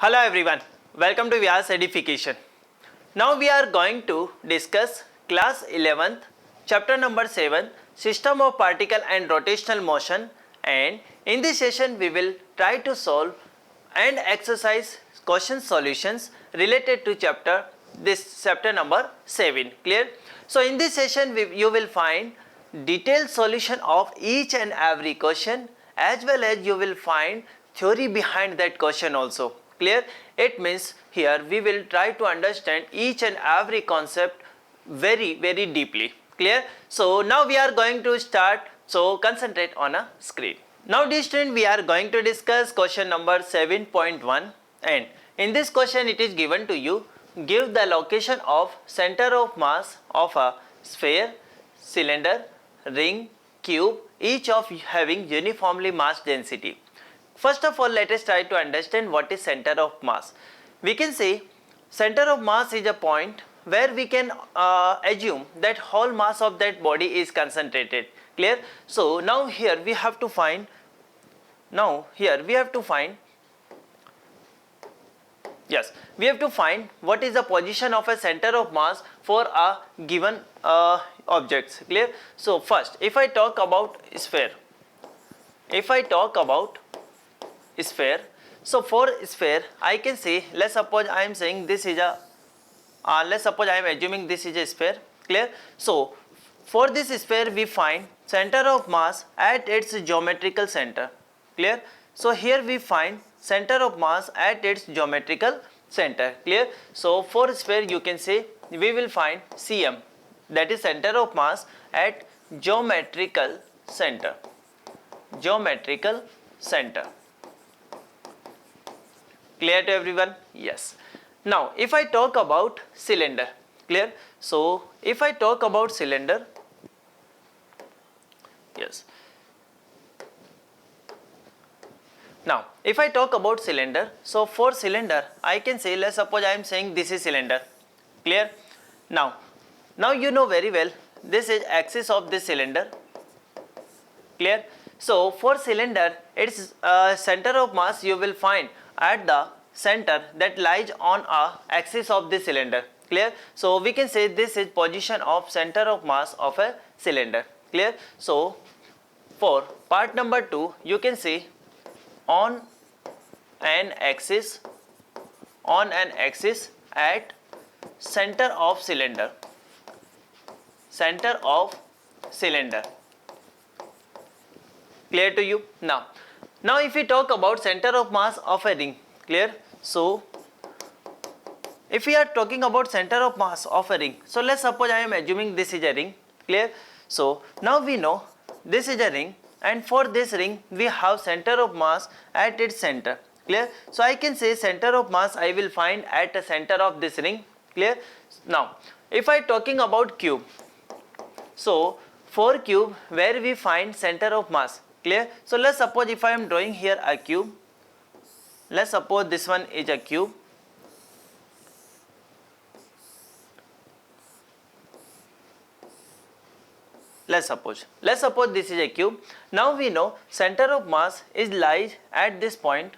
Hello everyone, welcome to Vyas Edification. Now we are going to discuss class 11th, chapter number 7, System of Particle and Rotational Motion, and in this session we will try to solve and exercise question solutions related to chapter number 7. Clear? So in this session you will find detailed solution of each and every question, as well as you will find theory behind that question also. Clear? It means here we will try to understand each and every concept very deeply. Clear? So now we are going to start, so concentrate on a screen. Now dear student, we are going to discuss question number 7.1, and in this question it is given to you, give the location of center of mass of a sphere, cylinder, ring, cube, each of having uniformly mass density. First of all, let us try to understand what is center of mass. We can say center of mass is a point where we can assume that whole mass of that body is concentrated. Clear? So now here we have to find what is the position of a center of mass for a given objects. Clear? So first, if I talk about sphere, so for sphere I can say, let's suppose I am saying this is a let's suppose I am assuming this is a sphere. Clear? So for this sphere we find center of mass at its geometrical center. Clear? So here we find center of mass at its geometrical center. Clear? So for sphere you can say we will find CM, that is center of mass at geometrical center. Clear to everyone? Yes. Now if I talk about cylinder, clear? So if I talk about cylinder, yes. Now if I talk about cylinder, so for cylinder I can say, let's suppose I am saying this is cylinder. Clear? Now you know very well this is axis of this cylinder. Clear? So for cylinder, its center of mass you will find at the center that lies on a axis of the cylinder. Clear? So we can say this is position of center of mass of a cylinder. Clear? So for part number 2 you can say on an axis at center of cylinder. Clear to you? Now if we talk about center of mass of a ring, clear? So if we are talking about center of mass of a ring, so let's suppose I am assuming this is a ring. Clear? So now we know this is a ring, and for this ring we have center of mass at its center. Clear? So I can say center of mass I will find at the center of this ring. Clear? Now if I talking about cube, so for cube where we find center of mass. Clear? So let's suppose if I am drawing here a cube, let's suppose this one is a cube. Let's suppose this is a cube. Now we know center of mass is lies at this point.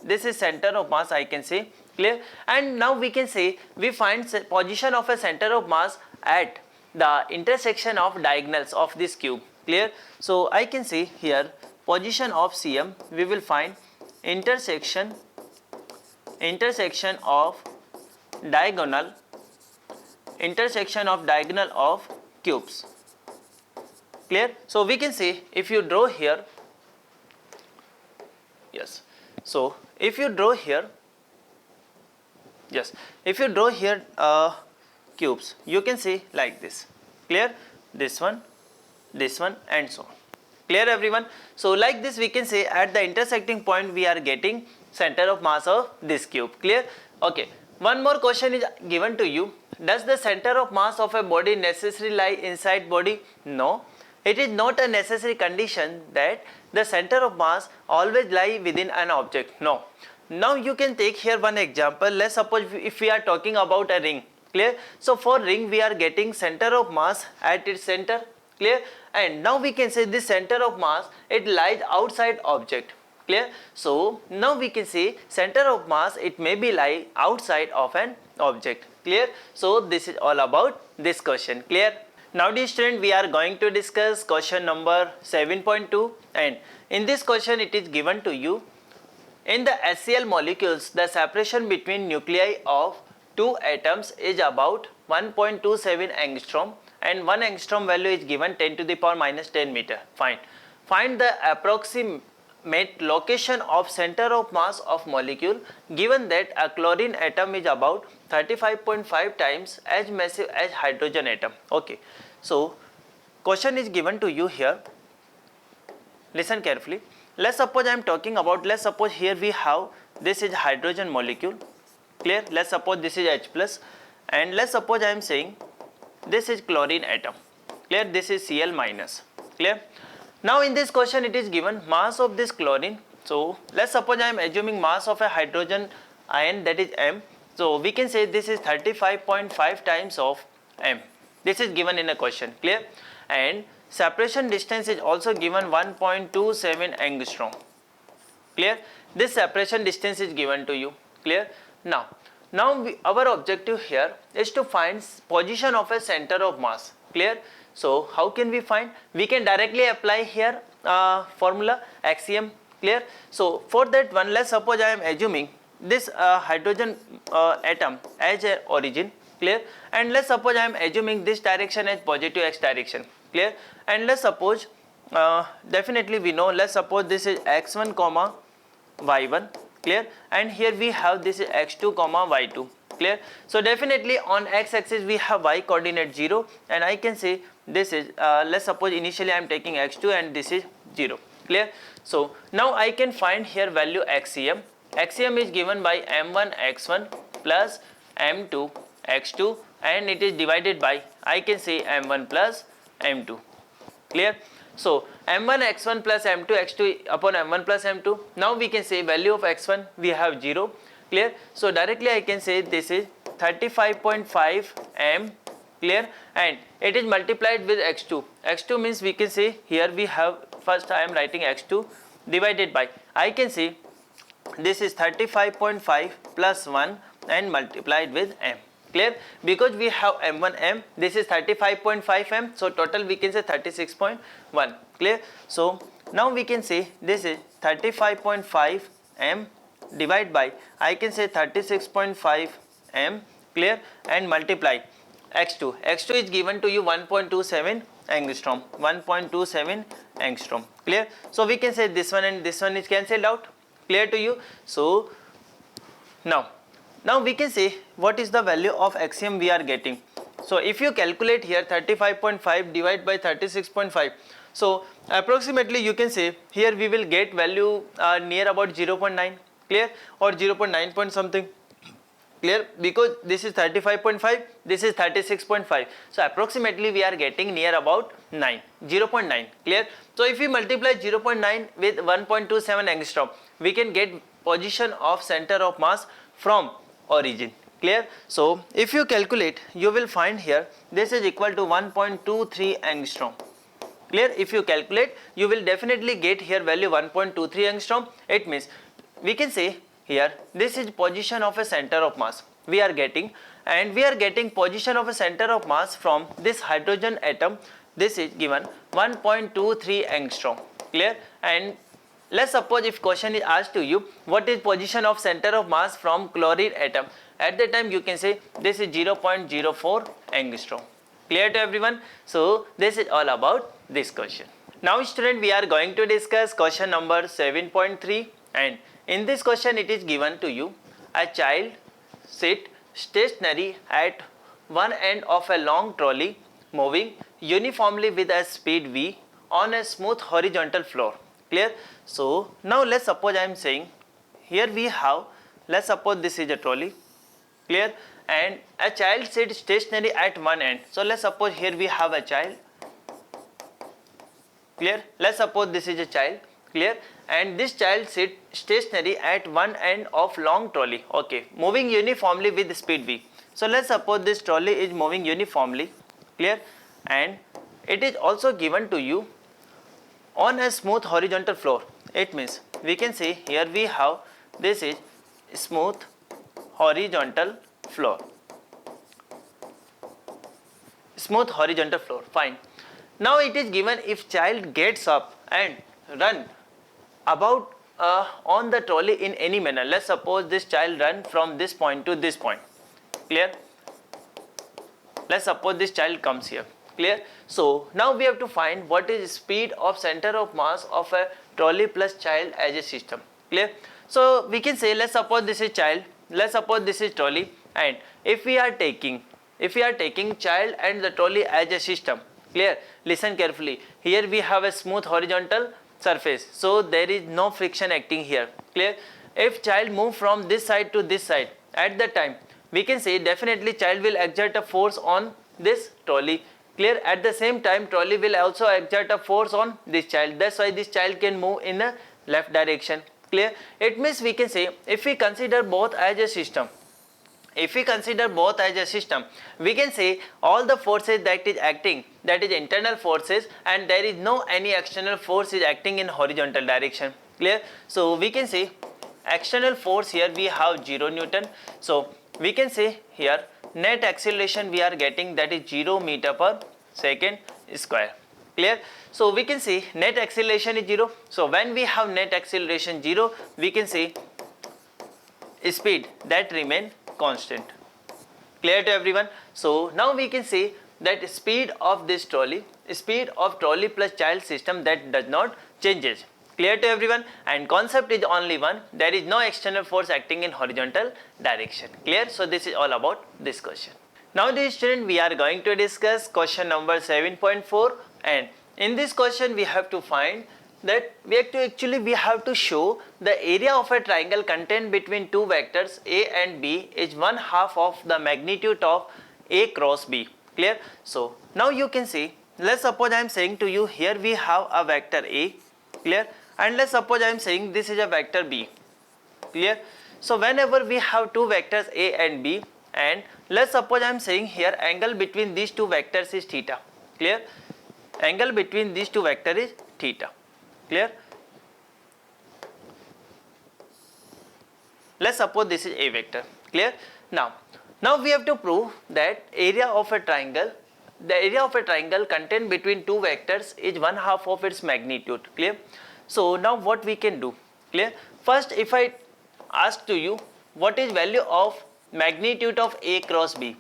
This is center of mass, I can say. Clear? And now we can say we find position of a center of mass at the intersection of diagonals of this cube. Clear? So I can say here position of CM we will find intersection of diagonal of cubes. Clear? So we can say if you draw here, yes. So if you draw here cubes, you can see like this. Clear? This one and so on. Clear everyone? So like this we can say at the intersecting point we are getting center of mass of this cube. Clear? Okay. One more question is given to you. Does the center of mass of a body necessarily lie inside body? No. It is not a necessary condition that the center of mass always lie within an object. No. Now you can take here one example. Let's suppose if we are talking about a ring. Clear? So for ring we are getting center of mass at its center. Clear? And now we can say this center of mass, it lies outside object. Clear? So now we can see center of mass, it may be lie outside of an object. Clear? So this is all about this question. Clear? Now dear student, we are going to discuss question number 7.2, and in this question it is given to you, in the HCl molecules the separation between nuclei of two atoms is about 1.27 angstrom, and 1 angstrom value is given 10 to the power minus 10 meter. Fine. Find the approximate location of center of mass of molecule given that a chlorine atom is about 35.5 times as massive as hydrogen atom. Okay. So question is given to you here. Listen carefully. Let's suppose I am talking about, let's suppose here we have, this is hydrogen molecule. Clear? Let's suppose this is H plus, and let's suppose I am saying this is chlorine atom. Clear? This is Cl minus. Clear? Now in this question it is given mass of this chlorine. So let's suppose I am assuming mass of a hydrogen ion, that is M. So we can say this is 35.5 times of M. This is given in a question. Clear? And separation distance is also given 1.27 angstrom. Clear? This separation distance is given to you. Clear? Now our objective here is to find position of a center of mass. Clear? So how can we find? We can directly apply here formula axiom. Clear? So for that one, let's suppose I am assuming this hydrogen atom as a origin. Clear? And let's suppose I am assuming this direction as positive x direction. Clear? And let's suppose definitely we know, let's suppose this is x1 comma y1. Clear? And here we have this is x2 comma y2. Clear? So definitely on x axis we have y coordinate 0, and I can say this is let's suppose initially I am taking x2 and this is 0. Clear? So now I can find here value axiom. Axiom is given by m1 x1 plus m2 x2, and it is divided by, I can say, m1 plus m2. Clear? So m1 x1 plus m2 x2 upon m1 plus m2. Now we can say value of x1 we have 0. Clear? So directly I can say this is 35.5 m. Clear? And it is multiplied with x2. x2 means we can say here we have, first I am writing x2 divided by, I can say this is 35.5 plus 1 and multiplied with m. Clear? Because we have m1 m, this is 35.5 m, so total we can say 36.1. Clear? So now we can say this is 35.5 m divided by, I can say 36.5 m. Clear? And multiply x2. x2 is given to you 1.27 angstrom. 1.27 angstrom. Clear? So we can say this one and this one is cancelled out. Clear to you? So now we can say what is the value of axiom we are getting. So if you calculate here 35.5 divided by 36.5, so approximately you can say here we will get value near about 0.9. Clear? Or 0.9 point something. Clear? Because this is 35.5, this is 36.5, so approximately we are getting near about 9, 0.9. Clear? So if we multiply 0.9 with 1.27 angstrom, we can get position of center of mass from origin. Clear? So if you calculate, you will find here this is equal to 1.23 angstrom. Clear? If you calculate, you will definitely get here value 1.23 angstrom. It means we can say here this is position of a center of mass we are getting, and we are getting position of a center of mass from this hydrogen atom. This is given 1.23 angstrom. Clear? And let's suppose if question is asked to you what is position of center of mass from chlorine atom, at that time you can say this is 0.04 angstrom. Clear to everyone? So this is all about this question. Now student, we are going to discuss question number 7.3, and in this question it is given to you, a child sit stationary at one end of a long trolley moving uniformly with a speed v on a smooth horizontal floor. Clear? So now let's suppose I am saying here we have, let's suppose this is a trolley. Clear? And a child sits stationary at one end. So let's suppose here we have a child. Clear? Let's suppose this is a child. Clear? And this child sits stationary at one end of long trolley. Okay, moving uniformly with speed v. So let's suppose this trolley is moving uniformly. Clear? And it is also given to you on a smooth horizontal floor. It means we can see here we have this is smooth horizontal floor. Smooth horizontal floor, fine. Now it is given if child gets up and run about on the trolley in any manner. Let's suppose this child run from this point to this point, clear? Let's suppose this child comes here, clear? So now we have to find what is speed of center of mass of a trolley plus child as a system, clear? So we can say, let's suppose this is child, let's suppose this is trolley, and if we are taking child and the trolley as a system, clear? Listen carefully. Here we have a smooth horizontal surface, so there is no friction acting here, clear? If child move from this side to this side, at that time we can say definitely child will exert a force on this trolley, clear? At the same time trolley will also exert a force on this child, that's why this child can move in the left direction, clear? It means we can say if we consider both as a system, we can say all the forces that is acting, that is internal forces, and there is no any external force is acting in horizontal direction, clear? So we can say external force here we have 0 Newton. So we can say here net acceleration we are getting, that is 0 meter per second square, clear? So we can say net acceleration is 0. So when we have net acceleration 0, we can say speed that remain constant, clear to everyone? So now we can say that speed of this trolley, speed of trolley plus child system, that does not changes, clear to everyone? And concept is only one, there is no external force acting in horizontal direction, clear? So this is all about this question. Now dear student, we are going to discuss question number 7.4, and in this question we have to find that we have to show the area of a triangle contained between two vectors a and b is 1/2 of the magnitude of a cross b, clear? So now you can see, let's suppose I am saying to you here we have a vector a, clear? And let's suppose I am saying this is a vector b, clear? So whenever we have two vectors a and b, and let's suppose I am saying here angle between these two vectors is theta, clear? Angle between these two vectors is theta, clear? Let's suppose this is a vector, clear? Now we have to prove that area of a triangle, the area of a triangle contained between two vectors is 1/2 of its magnitude, clear? So now what we can do, clear? First, if I ask to you what is value of magnitude of a cross b,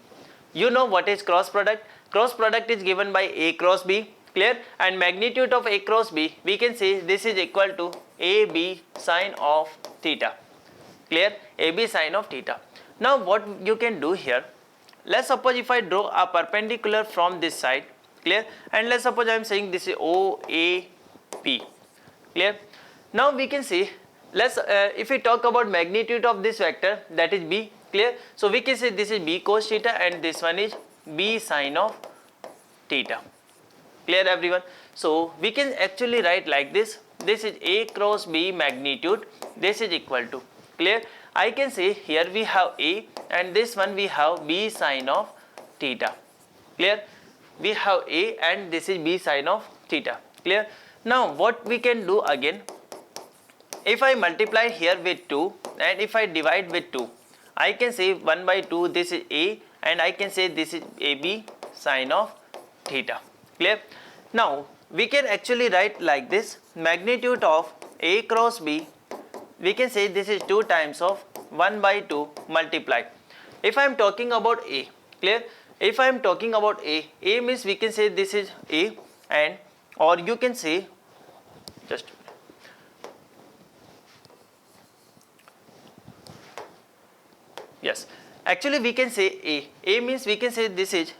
you know what is cross product? Cross product is given by a cross b, clear? And magnitude of a cross b, we can say this is equal to ab sine of theta, clear? AB sine of theta. Now what you can do here, let's suppose if I draw a perpendicular from this side, clear? And let's suppose I am saying this is OAP, clear? Now we can see, let's if we talk about magnitude of this vector, that is b, clear? So we can say this is b cos theta and this one is b sine of theta, clear everyone? So we can actually write like this, this is a cross b magnitude, this is equal to, clear? I can say here we have a and this one we have b sine of theta, clear? We have a and this is b sine of theta, clear? Now what we can do again, if I multiply here with 2 and if I divide with 2, I can say 1/2 this is a and I can say this is ab sine of theta, clear? Now we can actually write like this, magnitude of a cross b, we can say this is 2 times of 1/2 multiply. If I am talking about a, clear? If I am talking about a means we can say this is a, and or you can say just yes, actually we can say a means we can say this is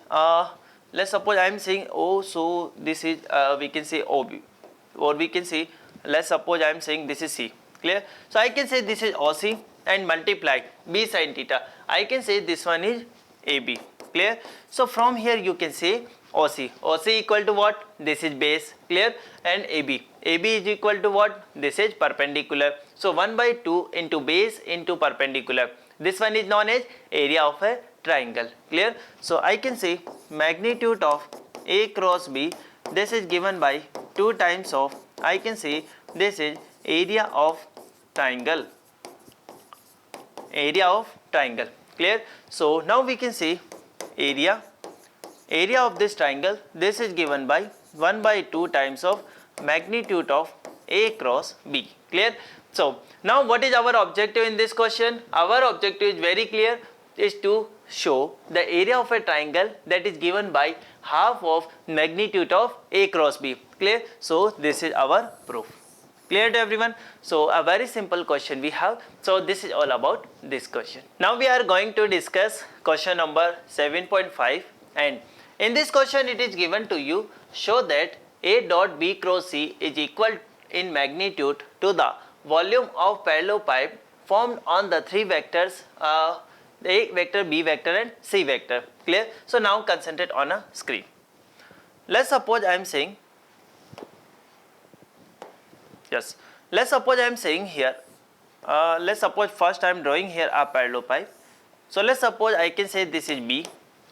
let's suppose I am saying O, so this is we can say OB, or we can say let's suppose I am saying this is C, clear? So I can say this is OC and multiply b sin theta, I can say this one is AB, clear? So from here you can say OC equal to what? This is base, clear? And AB is equal to what? This is perpendicular. So 1/2 into base into perpendicular, this one is known as area of a triangle, clear? So I can say magnitude of a cross b, this is given by 2 times of, I can say this is area of triangle, clear. So now we can see area of this triangle, this is given by 1 by 2 times of magnitude of A cross B, clear. So now what is our objective in this question? Our objective is very clear, is to show the area of a triangle that is given by half of magnitude of A cross B, clear. So this is our proof, clear to everyone. So a very simple question we have. So this is all about this question. Now we are going to discuss question number 7.5, and in this question it is given to you, show that A dot B cross C is equal in magnitude to the volume of parallel pipe formed on the three vectors A vector, B vector and C vector, clear. So now concentrate on a screen. Let's suppose I am saying, yes, let's suppose I am saying here, let's suppose first I am drawing here a parallel pipe. So let's suppose I can say this is B,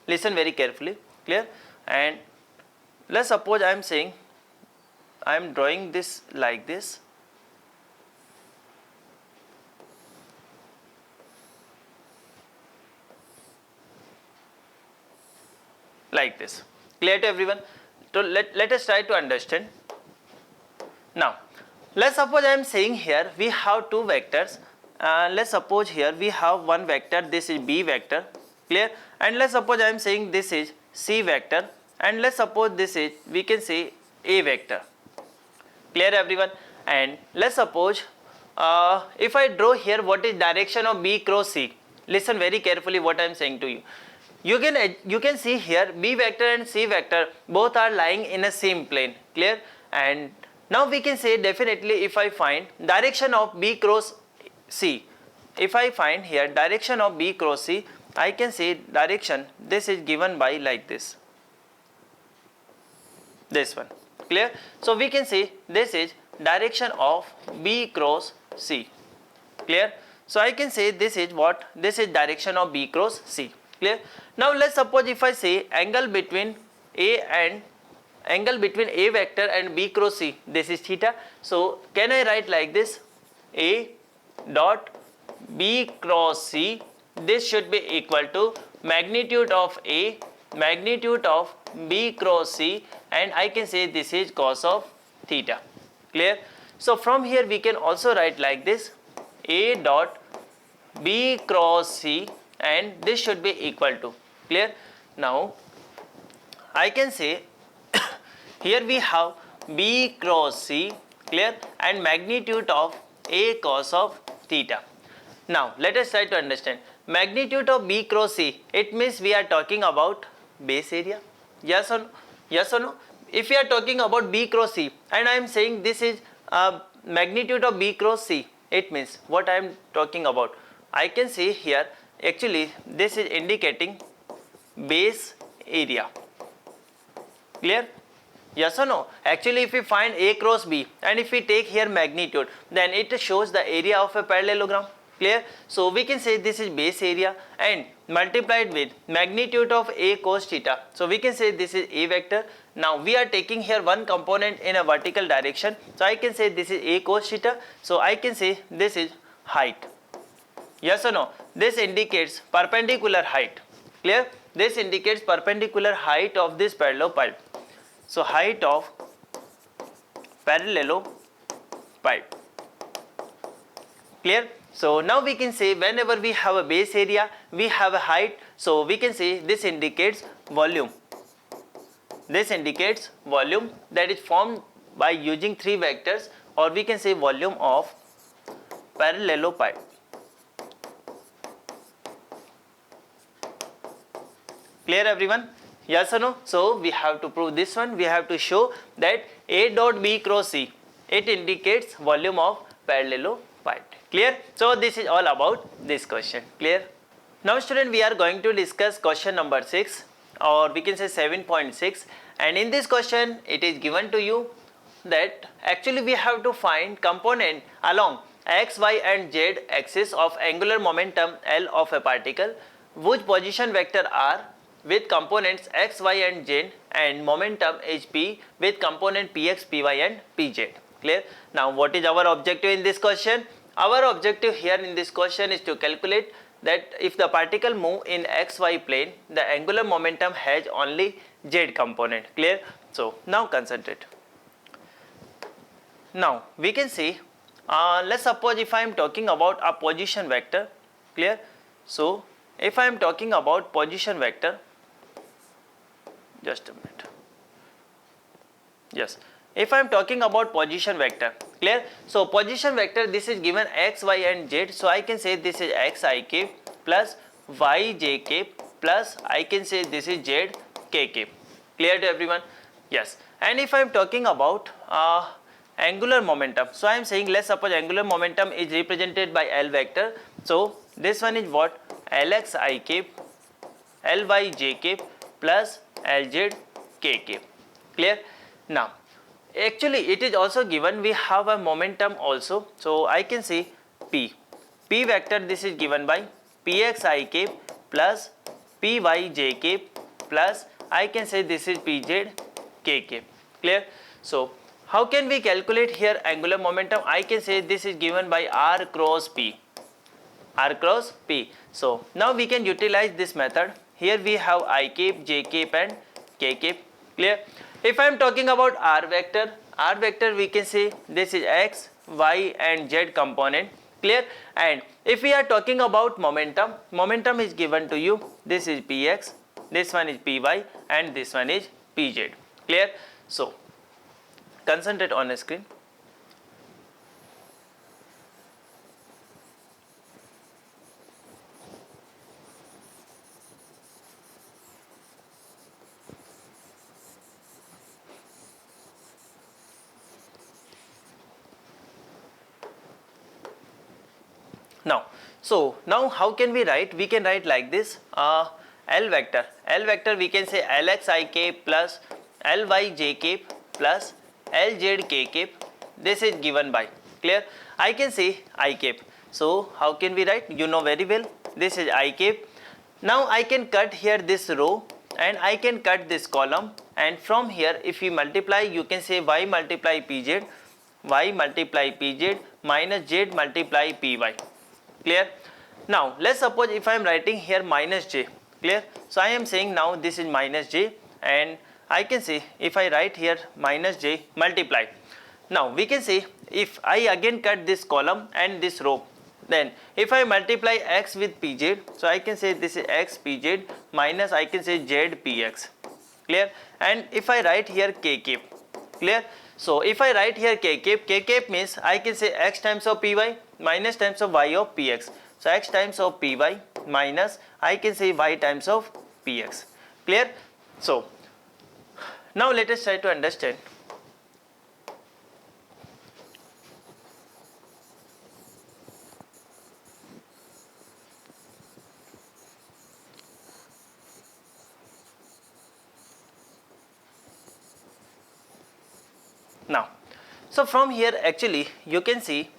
listen very carefully, clear. And let's suppose I am saying I am drawing this like this, like this, clear to everyone. So let us try to understand. Now let's suppose I am saying here we have two vectors. Let's suppose here we have one vector, this is B vector, clear. And let's suppose I am saying this is C vector, and let's suppose this is, we can say, A vector, clear everyone. And let's suppose if I draw here what is direction of B cross C, listen very carefully what I am saying to you. You can see here B vector and C vector both are lying in a same plane, clear. And now we can say definitely if I find direction of B cross C, if I find here direction of B cross C, I can say direction, this is given by like this, this one, clear. So we can say this is direction of B cross C, clear. So I can say this is what, this is direction of B cross C, clear. Now let's suppose if I say angle between A vector and B cross C, this is theta. So can I write like this, A dot B cross C, this should be equal to magnitude of A, magnitude of B cross C, and I can say this is cos of theta, clear. So from here we can also write like this, A dot B cross C, and this should be equal to, clear. Now I can say here we have B cross C, clear, and magnitude of A cos of theta. Now let us try to understand magnitude of B cross C. It means we are talking about base area, yes or no? Yes or no? If we are talking about B cross C and I am saying this is magnitude of B cross C, it means what I am talking about, I can say here actually this is indicating base area, clear. Yes or no? Actually if we find A cross B and if we take here magnitude, then it shows the area of a parallelogram, clear. So we can say this is base area and multiplied with magnitude of A cos theta. So we can say this is A vector. Now we are taking here one component in a vertical direction. So I can say this is A cos theta. So I can say this is height. Yes or no? This indicates perpendicular height, clear. This indicates perpendicular height of this parallel pipe. So height of parallel pipe, clear. So now we can say whenever we have a base area, we have a height. So we can say this indicates volume. This indicates volume that is formed by using three vectors, or we can say volume of parallel pipe. Clear everyone? Yes or no? So we have to prove this one. We have to show that A dot B cross C, it indicates volume of parallel pipe. Clear? So this is all about this question. Clear? Now student, we are going to discuss question number 6, or we can say 7.6, and in this question it is given to you that actually we have to find component along x, y and z axis of angular momentum L of a particle whose position vector r with components x, y and z and momentum is p with component px, py and pz. Clear? Now what is our objective in this question? Our objective here in this question is to calculate that if the particle move in xy plane, the angular momentum has only z component. Clear? So now concentrate. Now we can see, let's suppose if I am talking about a position vector. Clear? So if I am talking about position vector, just a minute. Yes, if I am talking about position vector, clear? So position vector, this is given x, y and z. So I can say this is xi cap plus yj cap plus I can say this is z k cap. Clear to everyone? Yes. And if I am talking about angular momentum, so I am saying, let's suppose angular momentum is represented by L vector. So this one is what? Lx I cap, Ly j cap plus Lz k cap. Clear? Now actually it is also given, we have a momentum also. So I can say P vector, this is given by Px I cap plus Py j cap plus I can say this is Pz k cap. Clear? So how can we calculate here angular momentum? I can say this is given by R cross P. R cross P. So now we can utilize this method. Here we have I cap, j cap and k cap. Clear? If I am talking about R vector we can say this is x, y and z component. Clear? And if we are talking about momentum is given to you. This is Px, this one is Py and this one is Pz. Clear? So concentrate on the screen. Now how can we write? We can write like this. L vector we can say Lx I cap plus Ly j cap plus Lz k cap. This is given by, clear? I can say I cap. So how can we write? You know very well. This is I cap. Now I can cut here this row and I can cut this column, and from here if we multiply, you can say y multiply pz, y multiply pz minus z multiply py. Clear? Now let's suppose if I am writing here minus j. Clear? So I am saying now this is minus j, and I can say if I write here minus j multiply. Now we can say if I again cut this column and this row, then if I multiply x with pz, so I can say this is x pz minus I can say z px. Clear? And if I write here k cap. Clear? So if I write here k cap means I can say x times of py minus times of y of px. So x times of py minus I can say y times of px. Clear? So now let us try to understand. Now, so from here actually you can see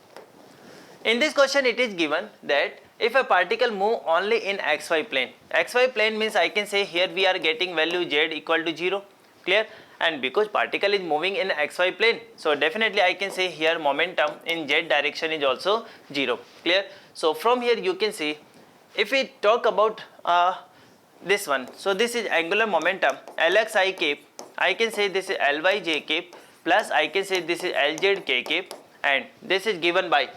in this question it is given that if a particle move only in xy plane means I can say here we are getting value z equal to 0. Clear? And because particle is moving in xy plane, so definitely I can say here momentum in z direction is also 0. Clear? So from here you can see if we talk about this one, so this is angular momentum Lx I cap, I can say this is Ly j cap plus I can say this is Lz k cap, and this is given by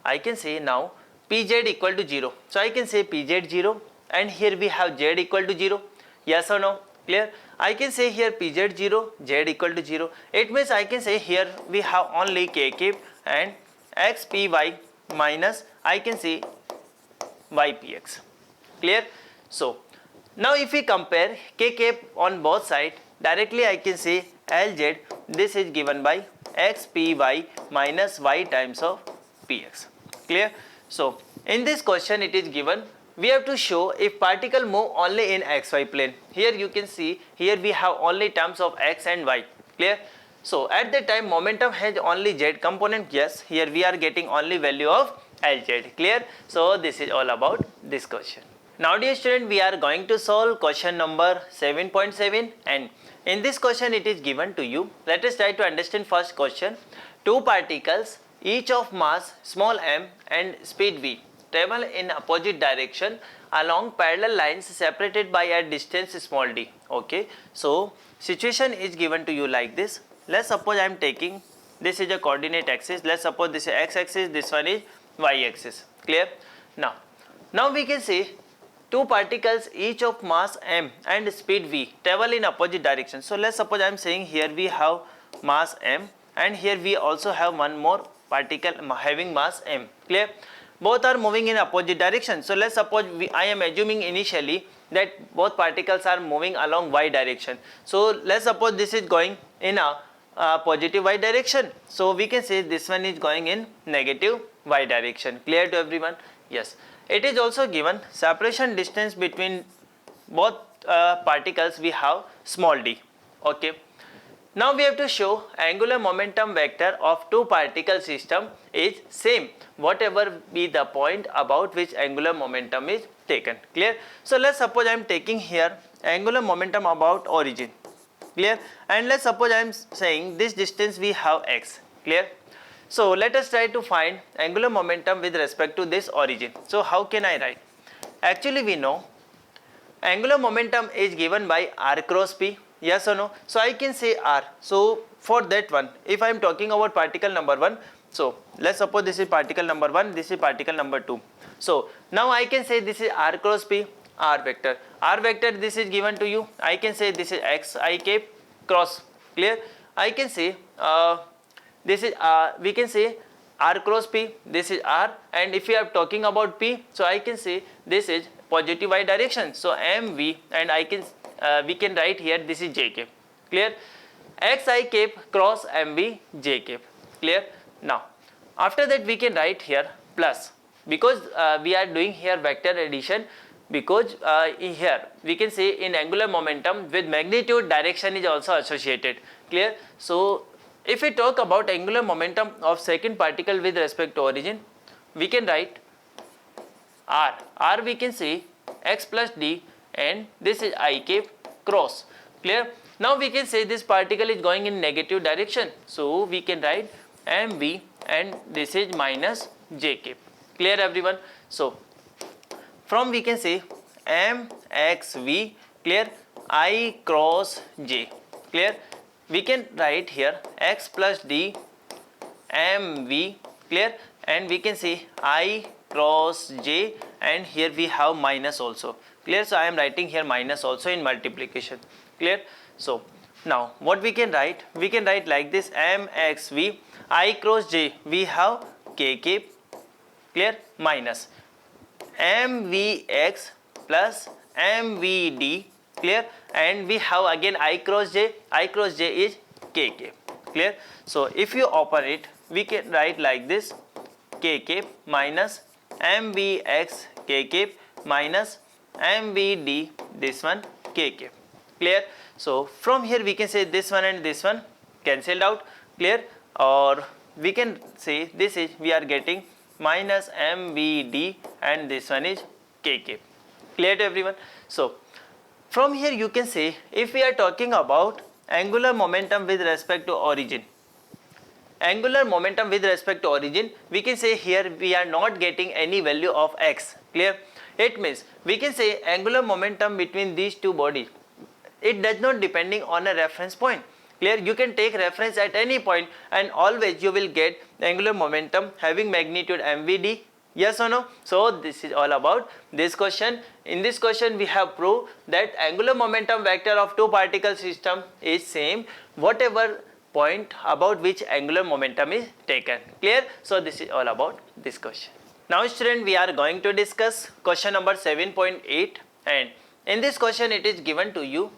I can say now Pz equal to 0. So I can say Pz 0, and here we have z equal to 0. Yes or no? Clear? I can say here Pz 0, z equal to 0. It means I can say here we have only k cap and x py minus I can say y px. Clear? So now if we compare k cap on both sides, directly I can say Lz, this is given by x py minus y times of px. Clear? So in this question it is given, we have to show if particle move only in xy plane. Here you can see here we have only terms of x and y. Clear? So at that time momentum has only z component. Yes, here we are getting only value of Lz. Clear? So this is all about this question. Now dear student, we are going to solve question number 7.7, and in this question it is given to you. Let us try to understand first question. two particles each of mass small m and speed v travel in opposite direction along parallel lines separated by a distance small d. Okay, so situation is given to you like this. Let's suppose I am taking, this is a coordinate axis, let's suppose this is x axis, this one is y axis. Clear? Now we can say two particles each of mass m and speed v travel in opposite direction. So let's suppose I am saying here we have mass m and here we also have one more particle having mass m. Clear? Both are moving in opposite direction. So let's suppose I am assuming initially that both particles are moving along y direction. So let's suppose this is going in a positive y direction. So we can say this one is going in negative y direction. Clear to everyone? Yes. It is also given separation distance between both particles we have small d. Okay. Now we have to show angular momentum vector of two particle system is same whatever be the point about which angular momentum is taken. Clear? So let's suppose I am taking here angular momentum about origin. Clear? And let's suppose I am saying this distance we have x. Clear? So let us try to find angular momentum with respect to this origin. So how can I write? Actually we know angular momentum is given by r cross p. Yes or no? So I can say r. So for that one, if I am talking about particle number 1, so let's suppose this is particle number 1, this is particle number 2. So now I can say this is r cross p, r vector. R vector, this is given to you. I can say this is x I cap cross. Clear? I can say this is we can say r cross p, this is r, and if we are talking about p, so I can say this is positive y direction. So mv, and I can we can write here this is j cap. Clear? X I cap cross mv j cap. Clear? Now after that we can write here plus, because we are doing here vector addition, because here we can say in angular momentum with magnitude direction is also associated. Clear? So if we talk about angular momentum of second particle with respect to origin, we can write r. R we can say x plus d, and this is I cap cross. Clear? Now we can say this particle is going in negative direction, so we can write mv, and this is minus j cap. Clear everyone? So from we can say mxv, clear, I cross j. Clear? We can write here x plus d mv. Clear? And we can say I cross j, and here we have minus also. Clear? So I am writing here minus also in multiplication. Clear? So now what we can write? We can write like this mxv I cross j, we have k cap. Clear? Minus mvx plus mvd. Clear? And we have again I cross j is k cap. Clear? So if you open it, we can write like this k cap minus mvx k cap minus mvd, this one k cap. Clear? So from here we can say this one and this one cancelled out. Clear? Or we can say this is, we are getting minus mvd, and this one is k cap. Clear to everyone? So from here you can say, if we are talking about angular momentum with respect to origin, angular momentum with respect to origin, we can say here we are not getting any value of x. Clear? It means we can say angular momentum between these two bodies, it does not depending on a reference point. Clear? You can take reference at any point and always you will get angular momentum having magnitude mvd. Yes or no? So this is all about this question. In this question we have proved that angular momentum vector of two particle system is same whatever point about which angular momentum is taken. Clear? So this is all about this question. Now student, we are going to discuss question number 7.8, and in this question it is given to you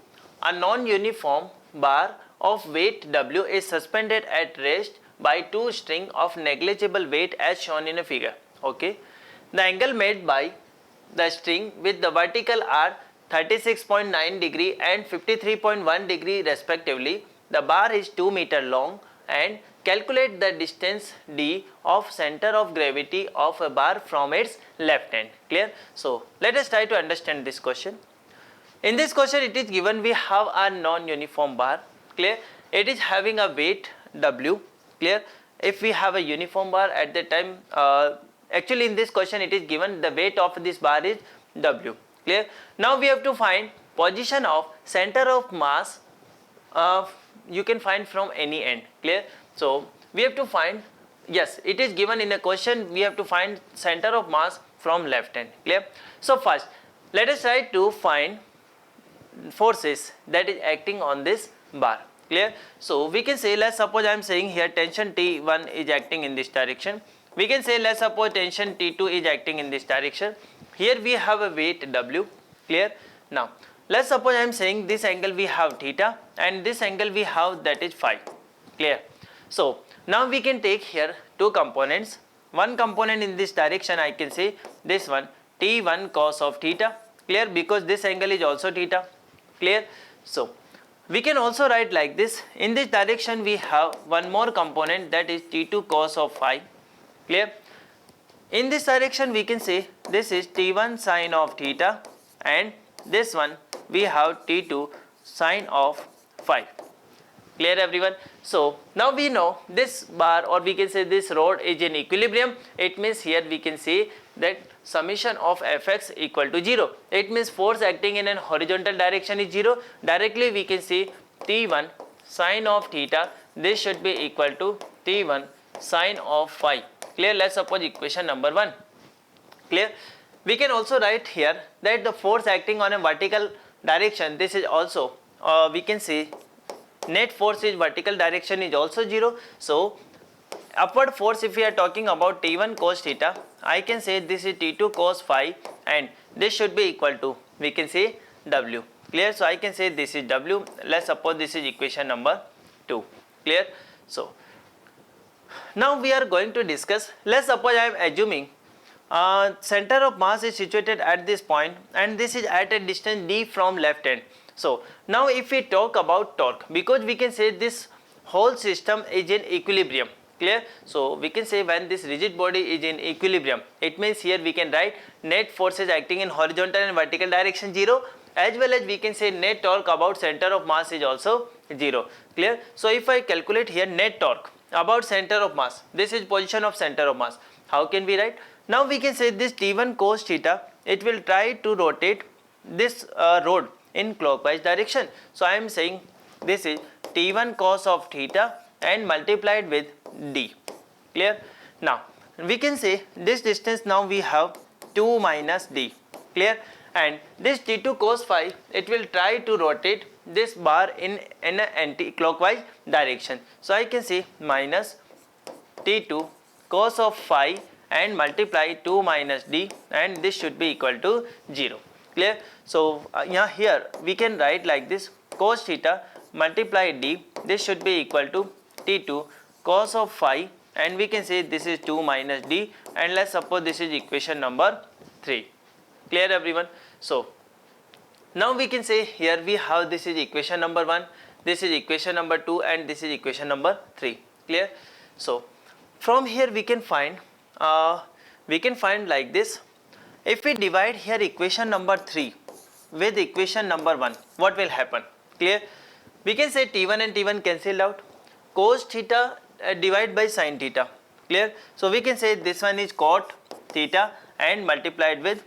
a non-uniform bar of weight W is suspended at rest by two strings of negligible weight as shown in a figure. Okay, the angle made by the string with the vertical are 36.9 degree and 53.1 degree respectively. The bar is 2 meter long, and calculate the distance d of center of gravity of a bar from its left end. Clear? So let us try to understand this question. In this question it is given we have a non-uniform bar. Clear? It is having a weight W. Clear? if we have a uniform bar at that time, actually in this question it is given the weight of this bar is W. Clear? Now we have to find position of center of mass. You can find from any end. Clear? So we have to find, yes, it is given in a question, we have to find center of mass from left end. Clear? So first let us try to find forces that is acting on this bar. Clear? So we can say, let's suppose I am saying here tension T1 is acting in this direction. We can say, let's suppose tension T2 is acting in this direction. Here we have a weight W. Clear? Now let's suppose I am saying this angle we have theta and this angle we have that is phi. Clear? So now we can take here two components. One component in this direction, I can say this one T1 cos of theta. Clear? Because this angle is also theta. Clear? So we can also write like this. In this direction we have one more component, that is T2 cos of phi. Clear? In this direction we can say this is T1 sin of theta and this one we have T2 sin of phi. Clear everyone? So now we know this bar, or we can say this rod, is in equilibrium. It means here we can say that summation of Fx equal to 0. It means force acting in an horizontal direction is 0. Directly we can say T1 sin of theta, this should be equal to T1 sin of phi. Clear? Let's suppose equation number 1. Clear? We can also write here that the force acting on a vertical direction, this is also, we can say net force is vertical direction is also 0. So upward force, if we are talking about T1 cos theta, I can say this is T2 cos phi and this should be equal to, we can say W. Clear? So I can say this is W. Let's suppose this is equation number 2. Clear? So now we are going to discuss, let's suppose I am assuming center of mass is situated at this point and this is at a distance d from left end. So now if we talk about torque, because we can say this whole system is in equilibrium. Clear? So we can say when this rigid body is in equilibrium, it means here we can write net forces acting in horizontal and vertical direction 0, as well as we can say net torque about center of mass is also 0. Clear? So if I calculate here net torque about center of mass, this is position of center of mass, how can we write? Now we can say this T1 cos theta, it will try to rotate this rod in clockwise direction. So I am saying this is T1 cos of theta and multiplied with d. Clear? Now we can say this distance, now we have 2 minus d. Clear? And this T2 cos phi, it will try to rotate this bar in an anti-clockwise direction. So I can say minus T2 cos of phi and multiply 2 minus d, and this should be equal to 0. Clear? So here we can write like this, cos theta multiply d, this should be equal to T2 cos of phi, and we can say this is 2 minus d, and let's suppose this is equation number 3. Clear everyone? So now we can say here we have, this is equation number 1, this is equation number 2, and this is equation number 3. Clear? So from here we can find like this. If we divide here equation number 3 with equation number 1, what will happen? Clear? We can say T1 and T1 cancel out, cos theta divided by sin theta. Clear? So we can say this one is cot theta and multiplied with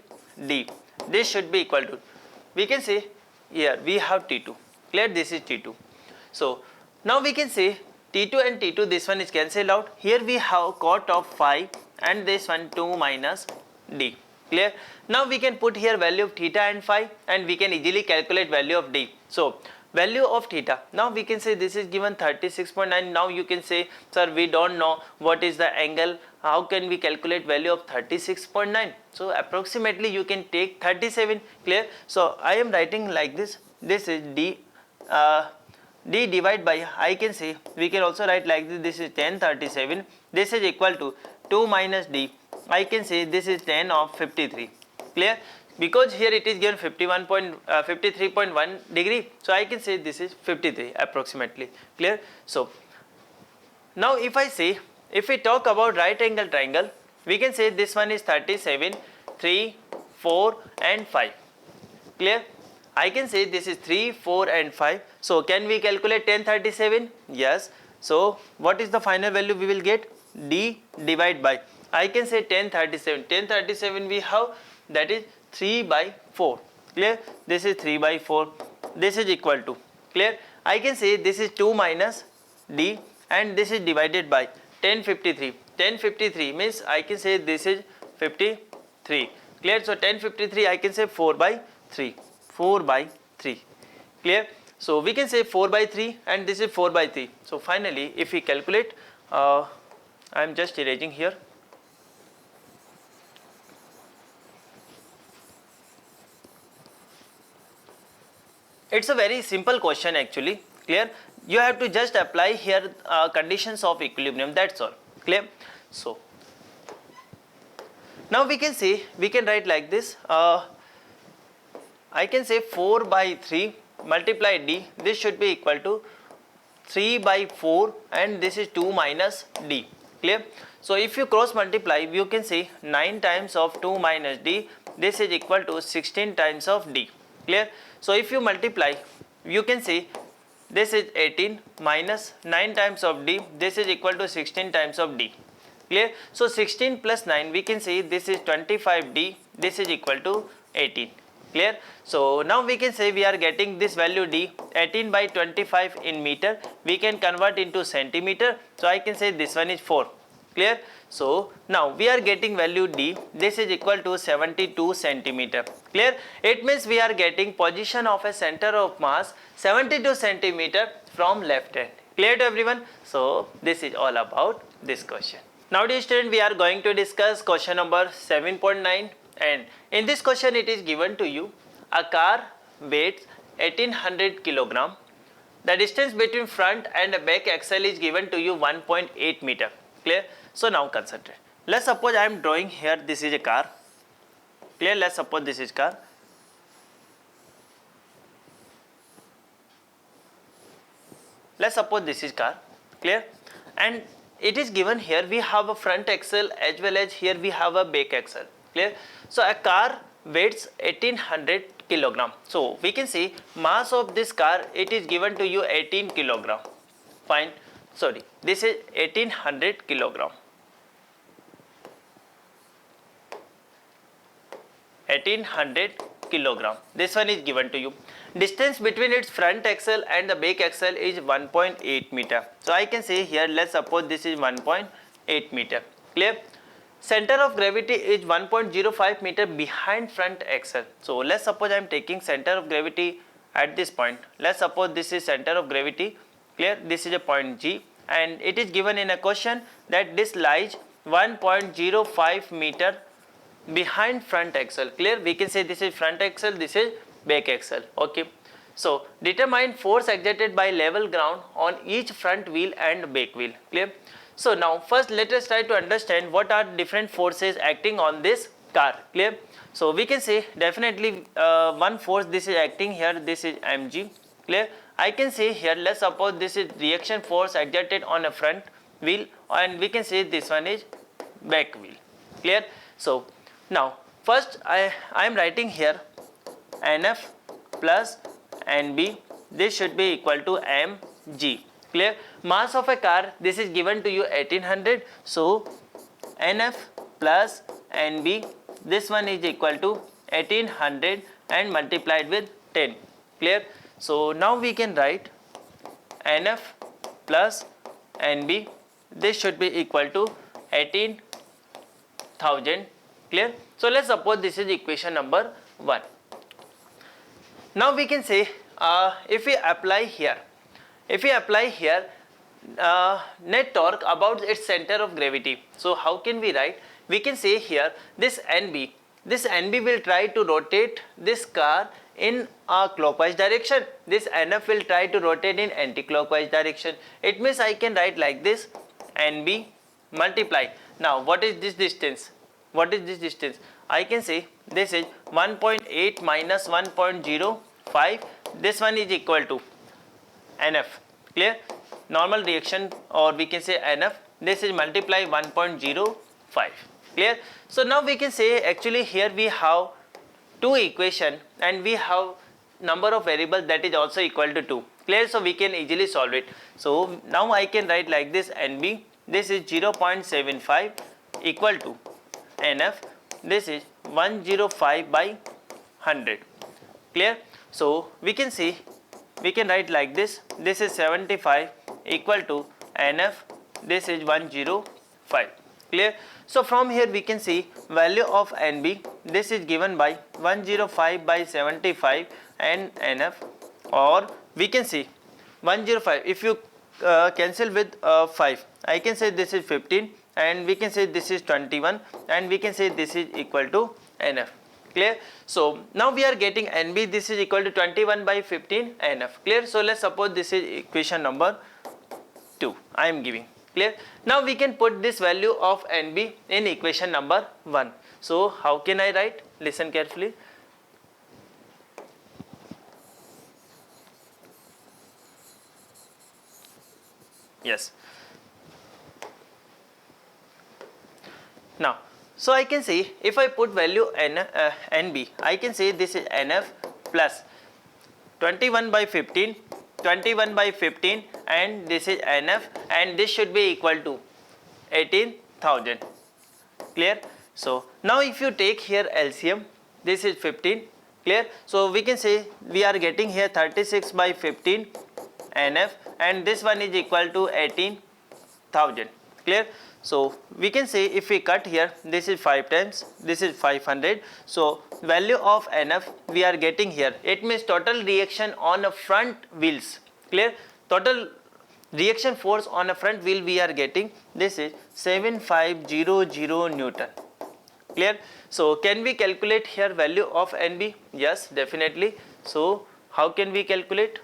d. This should be equal to, we can say here we have T2. Clear? This is T2. So now we can say T2 and T2, this one is cancelled out. Here we have cot of phi and this one 2 minus d. Clear? Now we can put here value of theta and phi, and we can easily calculate value of d. So value of theta, now we can say this is given 36.9. Now you can say, sir, we don't know what is the angle, how can we calculate value of 36.9? So approximately you can take 37. Clear? So I am writing like this, this is d divided by, I can say, we can also write like this is 1037, this is equal to 2 minus d, I can say this is 10 of 53. Clear? Because here it is given 53.1 degree, so I can say this is 53 approximately. Clear? So now if I say, if we talk about right angle triangle, we can say this one is 37, 3, 4 and 5. Clear? I can say this is 3, 4 and 5. So can we calculate 1037? Yes. So what is the final value we will get? D divided by, I can say 1037. 1037 we have, that is 3 by 4. Clear? This is 3 by 4. This is equal to, clear? I can say this is 2 minus D, and this is divided by 1053. 1053 means I can say this is 53. Clear? So 1053 I can say 4 by 3. 4 by 3. Clear? So we can say 4 by 3 and this is 4 by 3. So finally if we calculate, I am just erasing here. It's a very simple question actually. Clear? You have to just apply here conditions of equilibrium, that's all. Clear? So now we can say, we can write like this, I can say 4 by 3 multiply D, this should be equal to 3 by 4 and this is 2 minus D. Clear? So if you cross multiply, you can say 9 times of 2 minus D, this is equal to 16 times of D. Clear? So if you multiply, you can say this is 18 minus 9 times of D, this is equal to 16 times of D. Clear? So 16 plus 9, we can say this is 25D, this is equal to 18. Clear? So now we can say we are getting this value D, 18 by 25 in meter, we can convert into centimeter, so I can say this one is 4. Clear? So now we are getting value D, this is equal to 72 centimeter. Clear? It means we are getting position of a center of mass 72 centimeter from left hand. Clear to everyone? So this is all about this question. Now dear student, we are going to discuss question number 7.9, and in this question it is given to you, a car weighs 1800 kilogram. The distance between front and back axle is given to you 1.8 meter. Clear? So now concentrate. Let's suppose I am drawing here, this is a car. Clear? Let's suppose this is car. Let's suppose this is car. Clear? And it is given here we have a front axle as well as here we have a back axle. Clear? So a car weighs 1800 kilogram. So we can see mass of this car, it is given to you 18 kilogram. Fine. Sorry, this is 1800 kilogram. 1800 kilogram. This one is given to you. Distance between its front axle and the back axle is 1.8 meter. So I can say here, let's suppose this is 1.8 meter. Clear? Center of gravity is 1.05 meter behind front axle. So let's suppose I am taking center of gravity at this point. Let's suppose this is center of gravity. Clear? This is a point G, and it is given in a question that this lies 1.05 meter behind front axle. Clear? We can say this is front axle, this is back axle. Okay. So determine force exerted by level ground on each front wheel and back wheel. Clear? So now first let us try to understand what are different forces acting on this car. Clear? So we can say definitely one force this is acting here, this is mg. Clear? I can say here, let's suppose this is reaction force exerted on a front wheel, and we can say this one is back wheel. Clear? So now first I am writing here NF plus NB, this should be equal to mg. Clear? Mass of a car, this is given to you 1800, so NF plus NB, this one is equal to 1800 and multiplied with 10. Clear? So now we can write NF plus NB, this should be equal to 18,000. Clear? So let's suppose this is equation number 1. Now we can say if we apply here, net torque about its center of gravity. So how can we write? We can say here this NB will try to rotate this car in a clockwise direction. This NF will try to rotate in anti-clockwise direction. It means I can write like this, NB multiply. Now what is this distance? What is this distance? I can say this is 1.8 minus 1.05. This one is equal to NF. Clear? Normal reaction, or we can say NF. This is multiply 1.05. Clear? So now we can say actually here we have two equation and we have number of variables, that is also equal to 2. Clear? So we can easily solve it. So now I can write like this: NB, this is 0.75 equal to NF, this is 105 by 100. Clear? So we can see, we can write like this: this is 75 equal to NF, this is 105. Clear? So from here we can see value of NB, this is given by 105 by 75 and NF, or we can see 105, if you cancel with 5, I can say this is 15, and we can say this is 21, and we can say this is equal to NF. Clear? So now we are getting NB, this is equal to 21 by 15 NF. Clear? So let's suppose this is equation number 2 I am giving. Clear? Now we can put this value of NB in equation number 1. So how can I write? Listen carefully. Yes. Now, so I can say if I put value NB, I can say this is NF plus 21 by 15, 21 by 15, and this is NF, and this should be equal to 18,000. Clear? So now if you take here LCM, this is 15. Clear? So we can say we are getting here 36 by 15 NF, and this one is equal to 18,000. Clear? So we can say if we cut here, this is 5 times, this is 500. So value of NF we are getting here, it means total reaction on a front wheels. Clear? Total reaction force on a front wheel we are getting, this is 7500 Newton. Clear? So can we calculate here value of NB? Yes, definitely. So how can we calculate?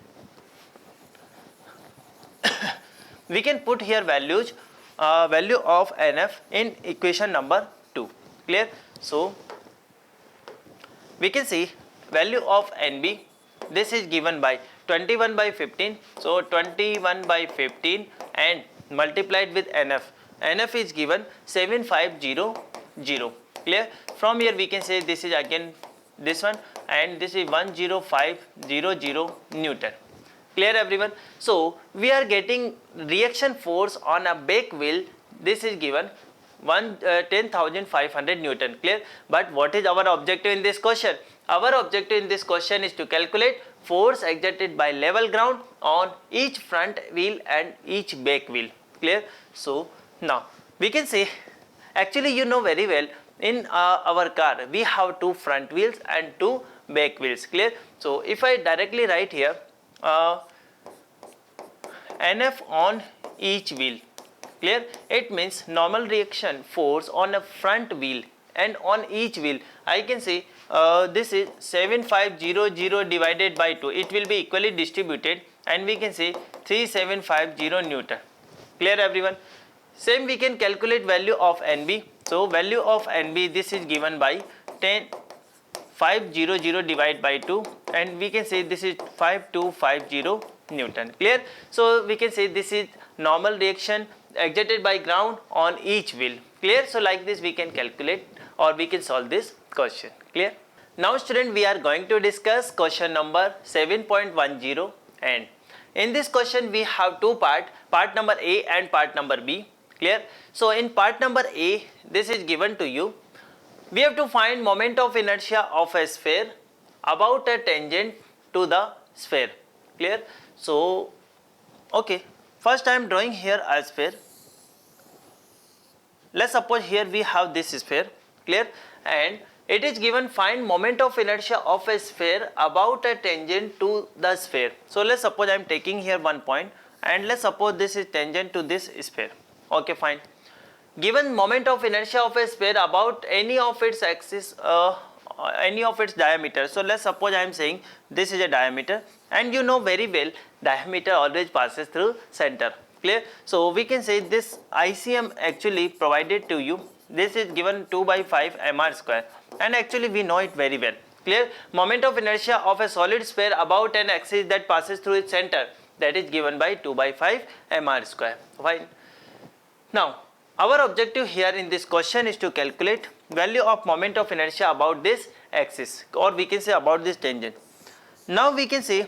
We can put here values, value of NF in equation number 2. Clear? So we can see value of NB, this is given by 21 by 15. So 21 by 15 and multiplied with NF. NF is given 7500. Clear? From here we can say this is again this one, and this is 10500 Newton. Clear everyone? So we are getting reaction force on a back wheel, this is given 10,500 Newton. Clear? But what is our objective in this question? Our objective in this question is to calculate force exerted by level ground on each front wheel and each back wheel. Clear? So now we can say, actually you know very well, in our car we have 2 front wheels and 2 back wheels. Clear? So if I directly write here NF on each wheel. Clear? It means normal reaction force on a front wheel and on each wheel. I can say this is 7500 divided by 2. It will be equally distributed, and we can say 3750 Newton. Clear everyone? Same we can calculate value of NB. So value of NB, this is given by 500 divided by 2, and we can say this is 5250 Newton. Clear? So we can say this is normal reaction exerted by ground on each wheel. Clear? So like this we can calculate, or we can solve this question. Clear? Now student, we are going to discuss question number 7.10, and in this question we have 2 parts, part number A and part number B. Clear? So in part number A, this is given to you. We have to find moment of inertia of a sphere about a tangent to the sphere. Clear? So okay, first I am drawing here a sphere. Let's suppose here we have this sphere. Clear? And it is given find moment of inertia of a sphere about a tangent to the sphere. So let's suppose I am taking here one point, and let's suppose this is tangent to this sphere. Okay, fine. Given moment of inertia of a sphere about any of its axis, any of its diameter. So let's suppose I am saying this is a diameter, and you know very well diameter always passes through center. Clear? So we can say this ICM actually provided to you, this is given 2 by 5 mr square, and actually we know it very well. Clear? Moment of inertia of a solid sphere about an axis that passes through its center, that is given by 2 by 5 mr square. Fine. Now our objective here in this question is to calculate value of moment of inertia about this axis, or we can say about this tangent. Now we can say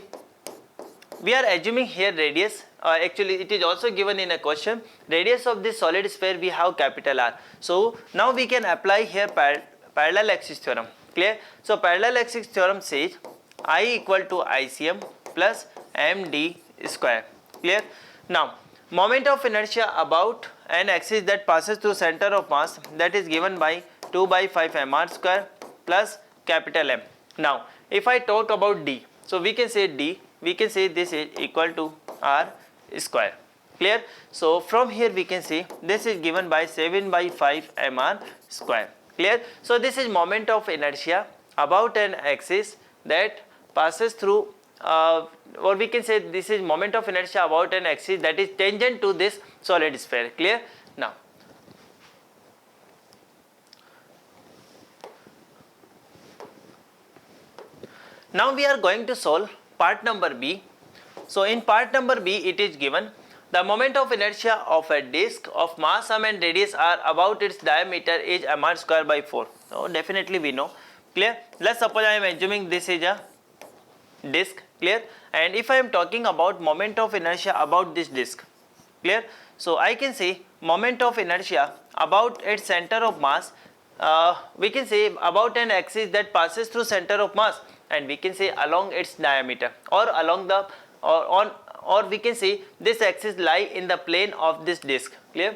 we are assuming here radius, actually it is also given in a question, radius of this solid sphere we have capital R. So now we can apply here parallel axis theorem, clear? So parallel axis theorem says I equal to ICM plus MD square, clear? Now moment of inertia about an axis that passes through center of mass, that is given by 2 by 5 mr square plus capital M. Now if I talk about D, so we can say D, we can say this is equal to R square, clear? So from here we can see this is given by 7 by 5 mr square, clear? So this is moment of inertia about an axis that passes through or we can say this is moment of inertia about an axis that is tangent to this solid sphere, clear? Now we are going to solve part number B. So in part number B it is given the moment of inertia of a disc of mass m and radius r about its diameter is mr square by 4. So definitely we know, clear? Let's suppose I am assuming this is a disc, clear? And if I am talking about moment of inertia about this disc, clear? So I can say moment of inertia about its center of mass, we can say about an axis that passes through center of mass, and we can say along its diameter or along the or we can say this axis lie in the plane of this disc, clear?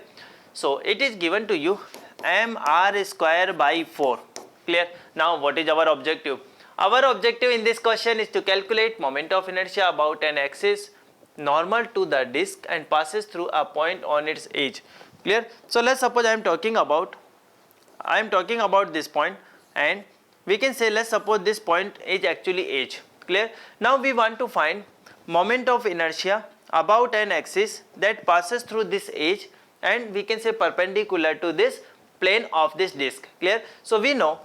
So it is given to you mr square by 4, clear? Now what is our objective? Our objective in this question is to calculate moment of inertia about an axis normal to the disc and passes through a point on its edge, clear? So let's suppose I am talking about this point, and we can say let's suppose this point is actually edge, clear? Now we want to find moment of inertia about an axis that passes through this edge and we can say perpendicular to this plane of this disc, clear? So we know,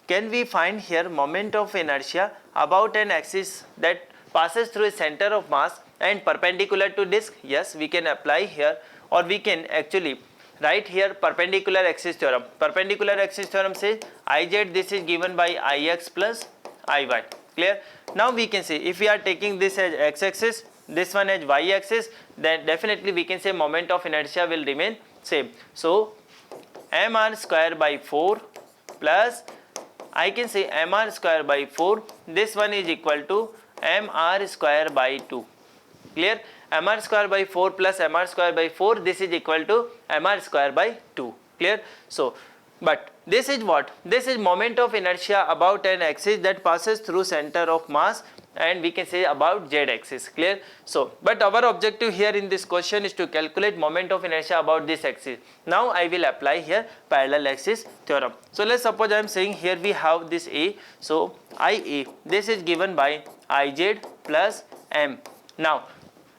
can we find here moment of inertia about an axis that passes through a center of mass and perpendicular to disc? Yes, we can apply here, or we can actually write here perpendicular axis theorem. Perpendicular axis theorem says Iz, this is given by Ix plus Iy, clear? Now we can say if we are taking this as x-axis, this one as y-axis, then definitely we can say moment of inertia will remain same. So mr square by 4 plus I can say mr square by 4, this one is equal to mr square by 2, clear? Mr square by 4 plus mr square by 4, this is equal to mr square by 2, clear? So but this is what? This is moment of inertia about an axis that passes through center of mass, and we can say about z axis, clear? So but our objective here in this question is to calculate moment of inertia about this axis. Now I will apply here parallel axis theorem. So let's suppose I am saying here we have this A, so Ia, this is given by Iz plus M. Now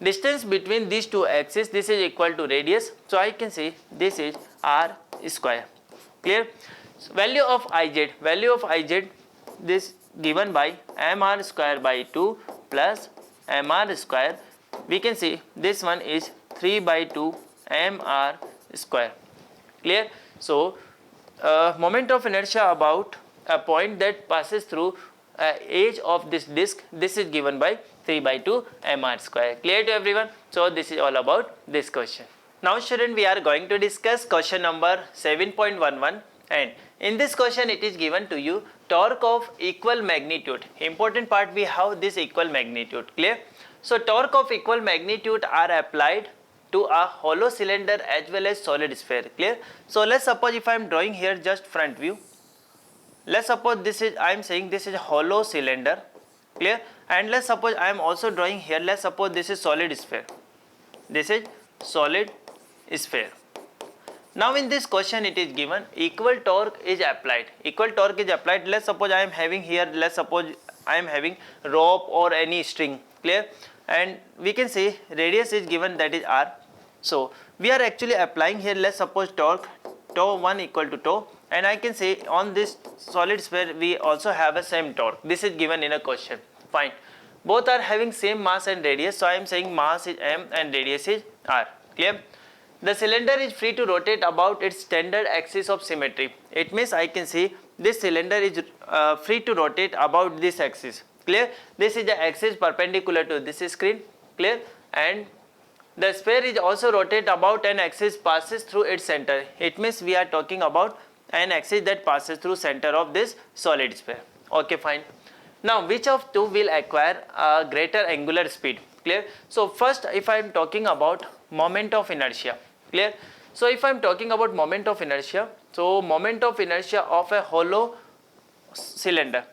distance between these two axes, this is equal to radius, so I can say this is r square, clear? So value of Iz, this given by mr square by 2 plus mr square, we can say this one is 3 by 2 mr square, clear? So moment of inertia about a point that passes through edge of this disc, this is given by 3 by 2 mr square, clear to everyone? So this is all about this question. Now student, we are going to discuss question number 7.11, and in this question it is given to you torque of equal magnitude. Important part, we have this equal magnitude, clear? So torque of equal magnitude are applied to a hollow cylinder as well as solid sphere, clear? So let's suppose if I am drawing here just front view, let's suppose this is, I am saying this is a hollow cylinder, clear? And let's suppose I am also drawing here, let's suppose this is solid sphere, this is solid sphere. Now in this question it is given equal torque is applied, let's suppose I am having here, let's suppose I am having rope or any string, clear? And we can say radius is given, that is r. So we are actually applying here, let's suppose torque tau 1 equal to tau, and I can say on this solid sphere we also have a same torque, this is given in a question, fine. Both are having same mass and radius, so I am saying mass is m and radius is r, clear? The cylinder is free to rotate about its standard axis of symmetry. It means I can say this cylinder is free to rotate about this axis, clear. This is the axis perpendicular to this screen, clear, and the sphere is also rotate about an axis passes through its center. It means we are talking about an axis that passes through center of this solid sphere. Okay, fine. Now which of two will acquire a greater angular speed? Clear. So first, if I am talking about moment of inertia, clear. So if I am talking about moment of inertia, so moment of inertia of a hollow cylinder,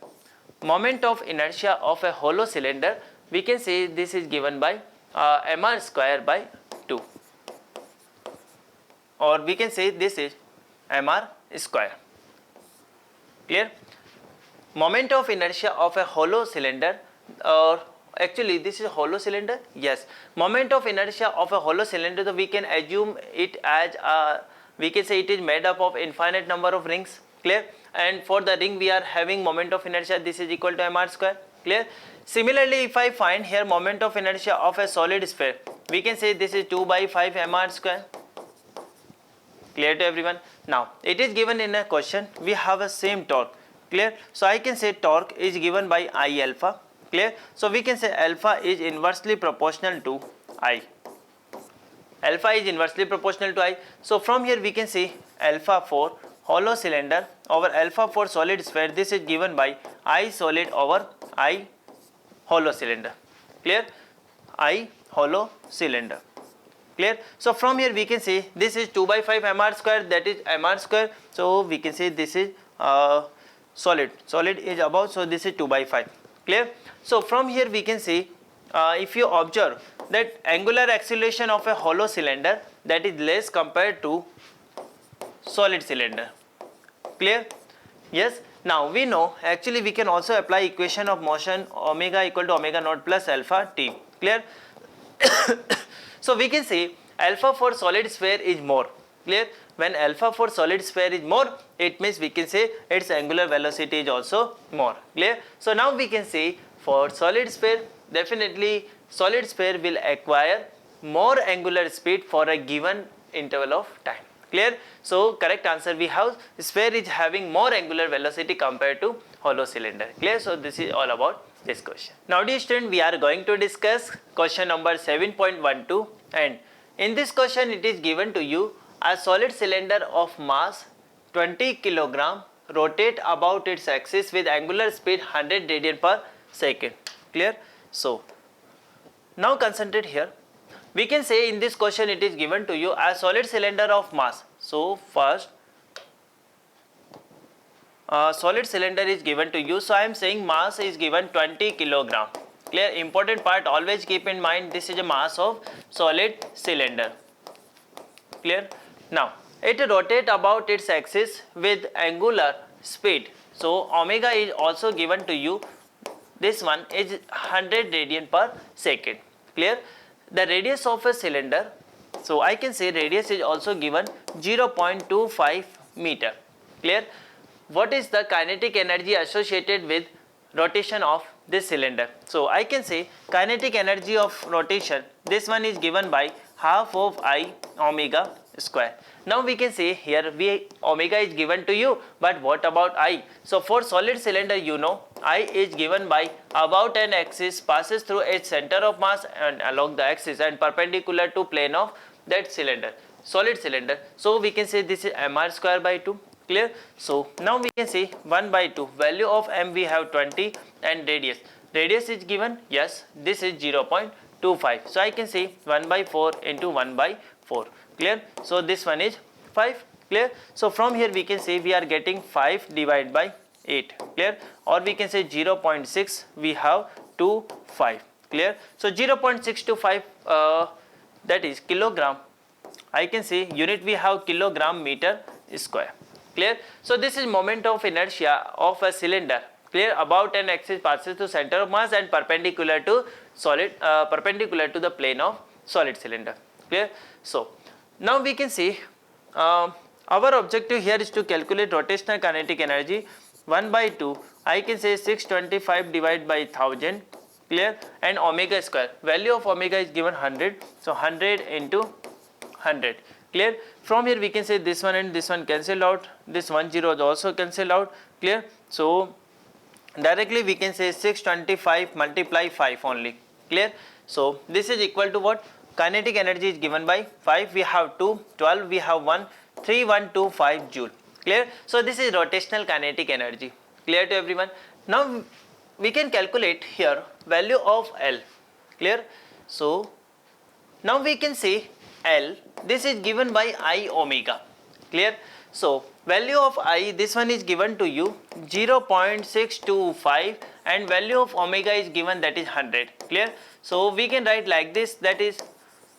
moment of inertia of a hollow cylinder, we can say this is given by mr square by 2, or we can say this is mr square. Clear. Moment of inertia of a hollow cylinder, or actually this is a hollow cylinder, yes, moment of inertia of a hollow cylinder, so we can assume it as a, we can say it is made up of infinite number of rings, clear, and for the ring we are having moment of inertia, this is equal to mr square, clear. Similarly, if I find here moment of inertia of a solid sphere, we can say this is 2 by 5 mr square. Clear to everyone? Now it is given in a question, we have a same torque, clear. So I can say torque is given by I alpha, clear. So we can say alpha is inversely proportional to I. Alpha is inversely proportional to I. So from here we can say alpha for hollow cylinder over alpha for solid sphere, this is given by I solid over I hollow cylinder, clear. I hollow cylinder, clear. So from here we can say this is 2 by 5 mr square, that is mr square. So we can say this is solid is above, so this is 2 by 5, clear. So from here we can say if you observe that angular acceleration of a hollow cylinder, that is less compared to solid cylinder, clear. Yes. Now we know, actually we can also apply equation of motion omega equal to omega naught plus alpha t, clear. So we can say alpha for solid sphere is more, clear. When alpha for solid sphere is more, it means we can say its angular velocity is also more, clear. So now we can say for solid sphere, definitely solid sphere will acquire more angular speed for a given interval of time, clear. So correct answer we have, sphere is having more angular velocity compared to hollow cylinder, clear. So this is all about this question. Now dear student, we are going to discuss question number 7.12, and in this question it is given to you a solid cylinder of mass 20 kg rotate about its axis with angular speed 100 radian per second, clear. So now concentrate here. We can say in this question it is given to you a solid cylinder of mass. So first solid cylinder is given to you, so I am saying mass is given 20 kg, clear. Important part, always keep in mind this is a mass of solid cylinder, clear. Now it rotate about its axis with angular speed, so omega is also given to you, this one is 100 radian per second, clear. The radius of a cylinder, so I can say radius is also given 0.25 meter, clear. What is the kinetic energy associated with rotation of this cylinder? So I can say kinetic energy of rotation, this one is given by half of I omega square. Now we can say here omega is given to you, but what about I? So for solid cylinder, you know I is given by about an axis passes through its center of mass and along the axis and perpendicular to plane of that cylinder, solid cylinder. So we can say this is mr square by 2, clear. So now we can say 1 by 2, value of m we have 20, and radius is given, yes, this is 0.25. So I can say 1 by 4 into 1 by 4, clear. So this one is 5, clear. So from here we can say we are getting 5 divided by 8, clear, or we can say 0.6, we have 2 5, clear. So 0.6 to 5 that is kilogram. I can say unit we have kilogram meter square, clear. So this is moment of inertia of a cylinder, clear, about an axis passes to center of mass and perpendicular to solid perpendicular to the plane of solid cylinder, clear. So now we can see our objective here is to calculate rotational kinetic energy. 1 by 2, I can say 625 divided by 1000, clear, and omega square, value of omega is given 100, so 100 into 100, clear. From here we can say this one and this one cancel out, this 1 0 is also cancel out, clear. So directly we can say 625 multiply 5 only. Clear? So this is equal to what? Kinetic energy is given by 5, we have 2, 12, we have 1, 3125 joule. Clear? So this is rotational kinetic energy. Clear to everyone? Now we can calculate here value of L. Clear? So now we can say L, this is given by I omega. Clear? So value of I, this one is given to you 0.625 and value of omega is given, that is 100. Clear? So we can write like this, that is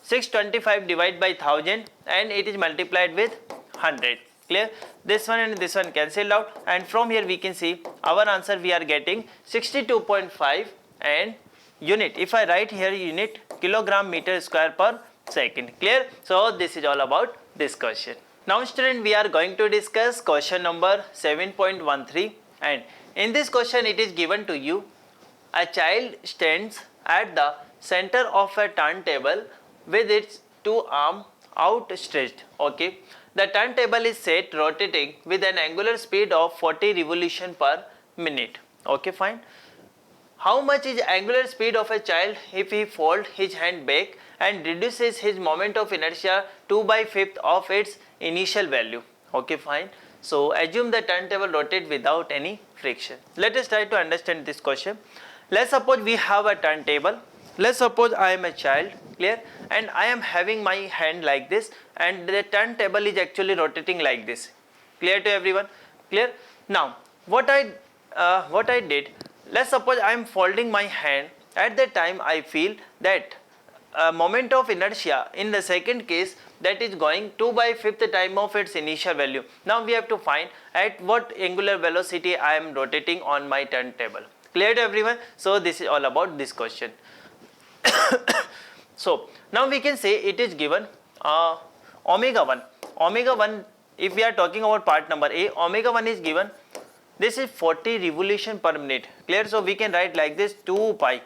625 divided by 1000 and it is multiplied with 100. Clear? This one and this one cancelled out, and from here we can see our answer we are getting 62.5 and unit. If I write here unit, kilogram meter square per second. Clear? So this is all about this question. Now student, we are going to discuss question number 7.13, and in this question it is given to you, a child stands at the center of a turntable with its two arms outstretched. Okay, the turntable is set rotating with an angular speed of 40 revolution per minute. Okay, fine. How much is angular speed of a child if he folds his hand back and reduces his moment of inertia 2/5 of its initial value? Okay, fine. So assume the turntable rotates without any friction. Let us try to understand this question. Let's suppose we have a turntable. Let's suppose I am a child, clear, and I am having my hand like this and the turntable is actually rotating like this. Clear to everyone? Clear? Now what I did, let's suppose I am folding my hand. At that time I feel that moment of inertia in the second case, that is going 2/5 the time of its initial value. Now we have to find at what angular velocity I am rotating on my turntable. Clear to everyone? So this is all about this question. So now we can say it is given omega 1, if we are talking about part number A, omega 1 is given, this is 40 revolution per minute. Clear? So we can write like this, 2 pi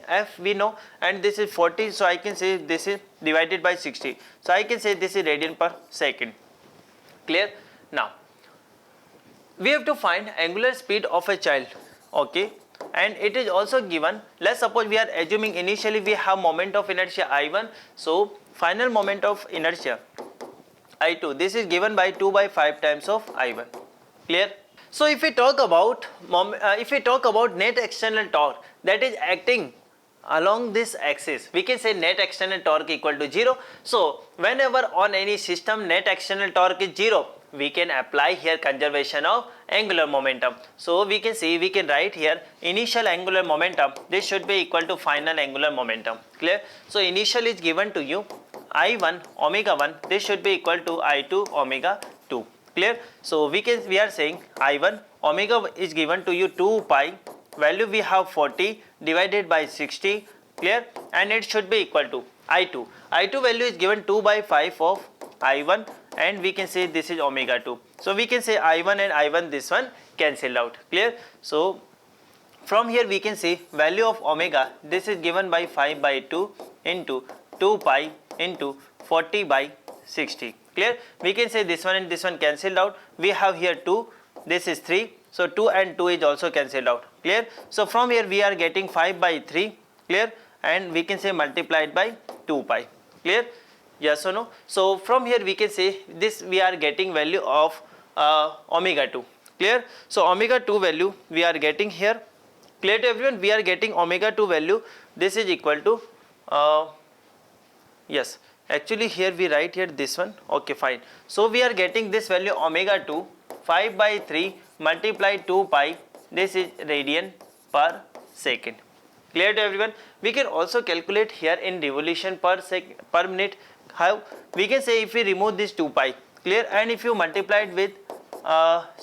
f we know, and this is 40, so I can say this is divided by 60, so I can say this is radian per second. Clear? Now we have to find angular speed of a child. Okay, and it is also given, let's suppose we are assuming initially we have moment of inertia I1, so final moment of inertia I2, this is given by 2/5 times of I1. Clear? So if we talk about net external torque that is acting along this axis, we can say net external torque equal to 0. So whenever on any system net external torque is 0, we can apply here conservation of angular momentum. So we can see, we can write here initial angular momentum, this should be equal to final angular momentum. Clear? So initial is given to you I1 omega 1, this should be equal to I2 omega 2. Clear? So we are saying I1 omega is given to you 2 pi, value we have 40 divided by 60. Clear? And it should be equal to I2. I2 value is given 2/5 of I1, and we can say this is omega 2. So we can say I1 and I1, this one cancel out. Clear? So from here we can say value of omega, this is given by 5/2 into 2 pi into 40/60. Clear? We can say this one and this one cancelled out. We have here 2, this is 3, so 2 and 2 is also cancelled out. Clear? So from here we are getting 5/3. Clear? And we can say multiplied by 2 pi. Clear? Yes or no? So from here we can say this, we are getting value of omega 2. Clear? So omega 2 value we are getting here. Clear to everyone? We are getting omega 2 value, this is equal to yes, actually here we write here this one. Okay, fine. So we are getting this value omega 2 5/3 multiplied 2 pi, this is radian per second. Clear to everyone? We can also calculate here in revolution per minute. How? We can say if we remove this 2 pi, clear, and if you multiply it with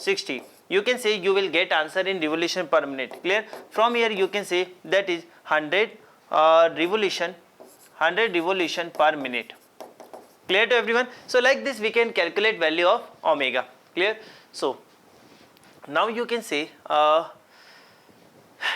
60, you can say you will get answer in revolution per minute. Clear? From here you can say that is 100 revolution per minute. Clear to everyone? So like this we can calculate value of omega. Clear? So now you can say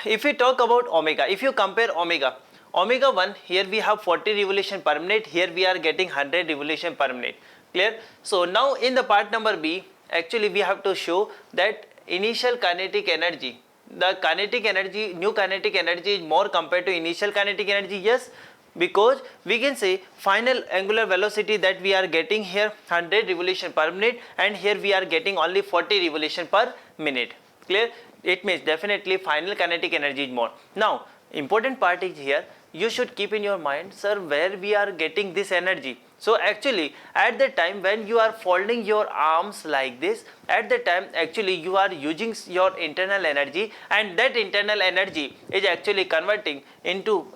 if we talk about omega, if you compare omega 1, here we have 40 revolution per minute, here we are getting 100 revolution per minute. Clear? So now in the part number B, actually we have to show that initial kinetic energy, the kinetic energy, new kinetic energy is more compared to initial kinetic energy? Yes, because we can say final angular velocity that we are getting here 100 revolution per minute, and here we are getting only 40 revolution per minute. Clear? It means definitely final kinetic energy is more. Now important part is here, you should keep in your mind, sir, where we are getting this energy. So actually at the time when you are folding your arms like this, at the time actually you are using your internal energy, and that internal energy is actually converting into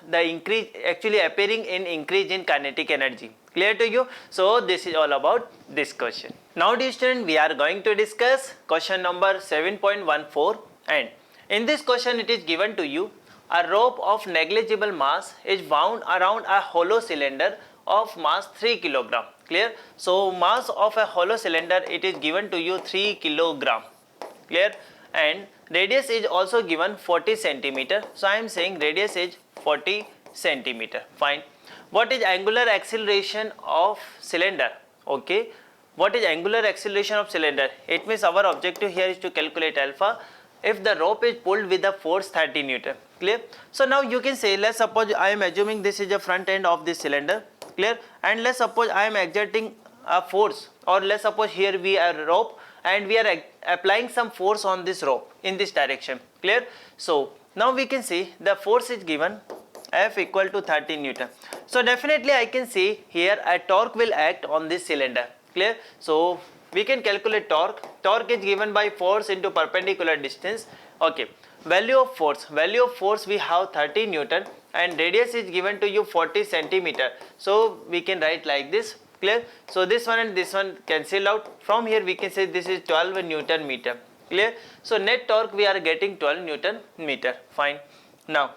the increase, actually appearing in increase in kinetic energy. Clear to you? So this is all about this question. Now dear student, we are going to discuss question number 7.14, and in this question it is given to you, a rope of negligible mass is wound around a hollow cylinder of mass 3 kg. Clear? So mass of a hollow cylinder, it is given to you 3 kg. Clear? And radius is also given 40 centimeter. So I am saying radius is 40 centimeter. Fine. What is angular acceleration of cylinder? Okay. What is angular acceleration of cylinder? It means our objective here is to calculate alpha if the rope is pulled with a force 30 Newton. Clear? So now you can say, let's suppose I am assuming this is the front end of this cylinder. Clear? And let's suppose I am exerting a force, or let's suppose here we are a rope and we are applying some force on this rope in this direction. Clear? So now we can see the force is given F equal to 30 Newton. So definitely I can see here a torque will act on this cylinder. Clear? So we can calculate torque. Torque is given by force into perpendicular distance. Okay. Value of force we have 30 Newton, and radius is given to you 40 centimeter. So we can write like this. Clear? So this one and this one cancel out. From here we can say this is 12 Newton meter. Clear? So net torque we are getting 12 Newton meter. Fine. Now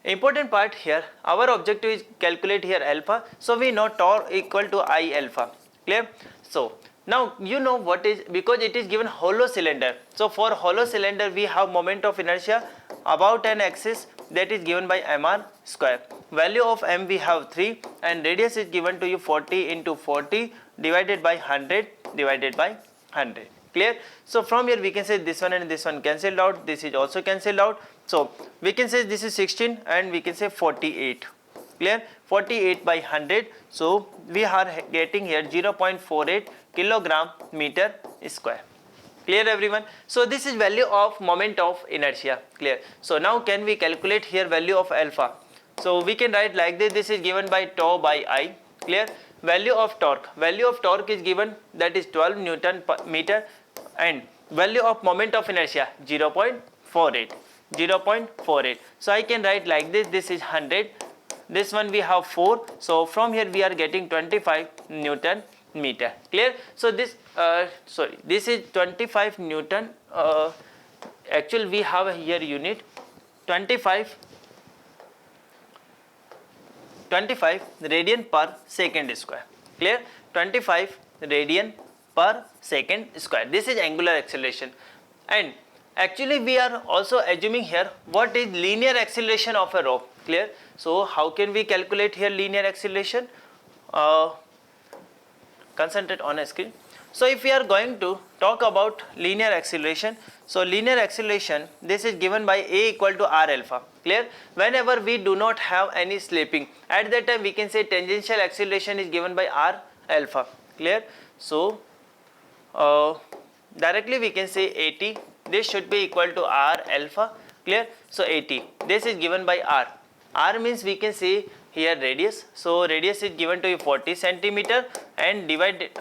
important part here, our objective is calculate here alpha. So we know torque equal to I alpha. Clear? So now you know what is, because it is given hollow cylinder. So for hollow cylinder we have moment of inertia about an axis that is given by mr square. Value of m we have 3, and radius is given to you 40 into 40 divided by 100 divided by 100. Clear? So from here we can say this one and this one cancelled out, this is also cancelled out. So we can say this is 16 and we can say 48. Clear? 48 by 100. So we are getting here 0.48 kilogram meter square. Clear everyone? So this is value of moment of inertia. Clear? So now can we calculate here value of alpha? So we can write like this. This is given by tau by I. Clear? Value of torque is given, that is 12 Newton per meter, and value of moment of inertia 0.48. So I can write like this. This is 100. This one we have 4. So from here we are getting 25 Newton meter. Clear? So this this is 25 Newton. Actually we have here unit 25 radian per second square. Clear? 25 radian per second square. This is angular acceleration. And actually we are also assuming here what is linear acceleration of a rope. Clear? So how can we calculate here linear acceleration? Concentrate on a screen. So if we are going to talk about linear acceleration, so linear acceleration, this is given by A equal to R alpha. Clear? Whenever we do not have any slipping, at that time we can say tangential acceleration is given by R alpha. Clear? So directly we can say AT, this should be equal to R alpha. Clear? So AT, this is given by R. R means we can say here radius. So radius is given to you 40 centimeter and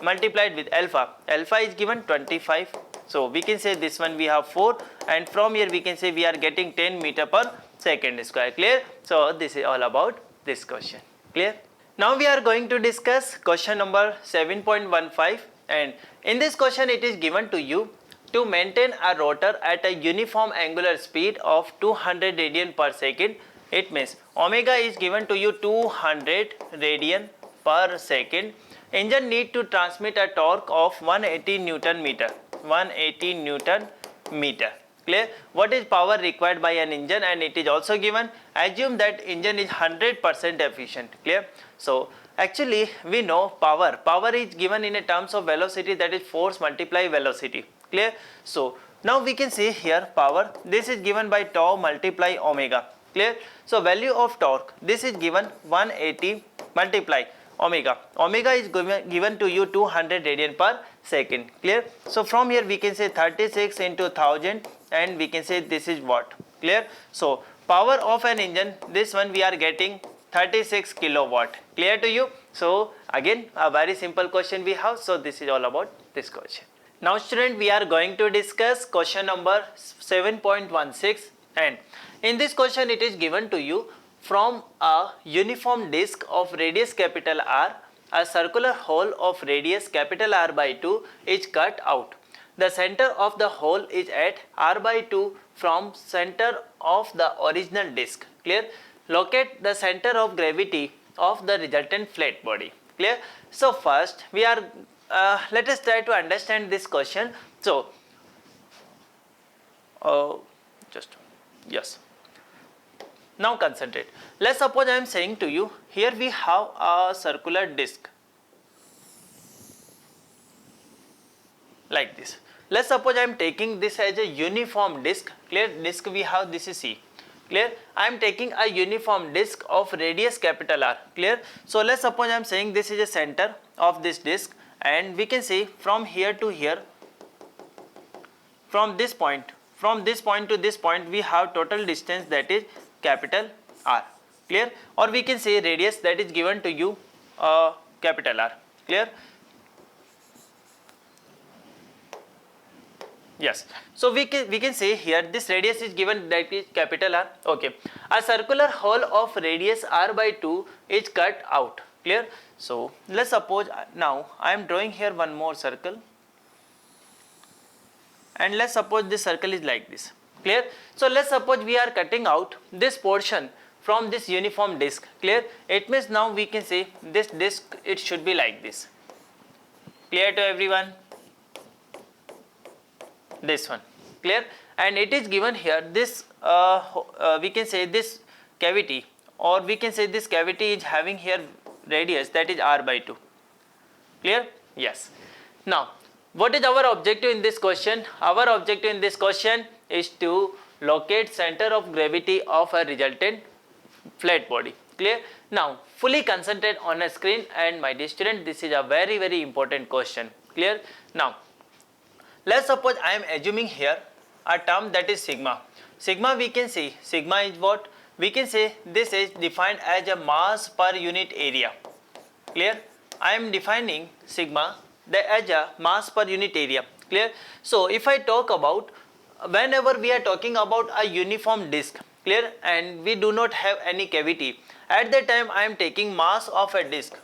multiplied with alpha. Alpha is given 25. So we can say this one we have 4, and from here we can say we are getting 10 meter per second square. Clear? So this is all about this question. Clear? Now we are going to discuss question number 7.15, and in this question it is given to you to maintain a rotor at a uniform angular speed of 200 radian per second. It means omega is given to you 200 radian per second. Engine need to transmit a torque of 180 Newton meter. 180 Newton meter. Clear? What is power required by an engine? And it is also given. Assume that engine is 100% efficient. Clear? So actually we know power. Power is given in a terms of velocity, that is force multiply velocity. Clear? So Now we can see here power, this is given by tau multiply omega, clear. So value of torque, this is given 180 multiply omega, omega is given to you 200 radian per second, clear. So from here we can say 36 into 1000 and we can say this is watt, clear. So power of an engine, this one we are getting 36 kilowatt, clear to you. So again a very simple question we have, so this is all about this question. Now student, we are going to discuss question number 7.16, and in this question it is given to you from a uniform disc of radius capital R, a circular hole of radius capital R by 2 is cut out. The center of the hole is at R by 2 from center of the original disc, clear. Locate the center of gravity of the resultant flat body, clear. So first we are let us try to understand this question. So yes, now concentrate. Let's suppose I am saying to you, here we have a circular disc like this. Let's suppose I am taking this as a uniform disc, clear. Disc we have, this is C, clear. I am taking a uniform disc of radius capital R, clear. So let's suppose I am saying this is a center of this disc, and we can say from here to here, from this point to this point we have total distance, that is capital R, clear. Or we can say radius, that is given to you capital R, clear. Yes, so we can say here this radius is given, that is capital R, okay. A circular hole of radius R by 2 is cut out, clear. So let's suppose now I am drawing here one more circle, and let's suppose this circle is like this, clear. So let's suppose we are cutting out this portion from this uniform disc, clear. It means now we can say this disc, it should be like this, clear to everyone, this one, clear. And it is given here this we can say this cavity, or we can say this cavity is having here radius, that is R by 2, clear. Yes. Now what is our objective in this question? Our objective in this question is to locate center of gravity of a resultant flat body, clear. Now fully concentrate on a screen, and my dear student, this is a very important question, clear. Now let's suppose I am assuming here a term, that is sigma. Sigma, we can see sigma is what? We can say this is defined as a mass per unit area, clear. I am defining sigma as a mass per unit area, clear. So if I talk about, whenever we are talking about a uniform disc, clear, and we do not have any cavity, at that time I am taking mass of a disc,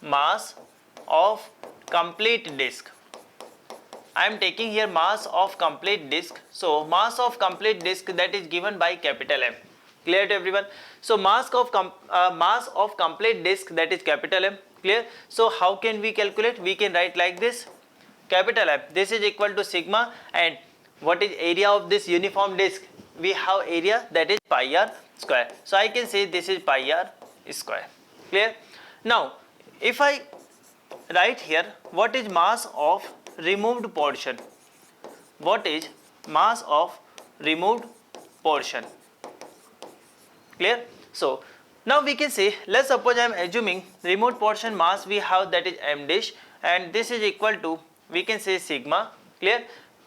mass of complete disc. I am taking here mass of complete disc. So mass of complete disc, that is given by capital M, clear to everyone. So mass of complete disc, that is capital M, clear. So how can we calculate? We can write like this, capital M, this is equal to sigma, and what is area of this uniform disc? We have area, that is pi r square. So I can say this is pi r square, clear. Now if I write here, what is mass of removed portion? What is mass of removed portion, clear. So now we can say, let's suppose I am assuming removed portion mass we have, that is m dash, and this is equal to, we can say sigma, clear,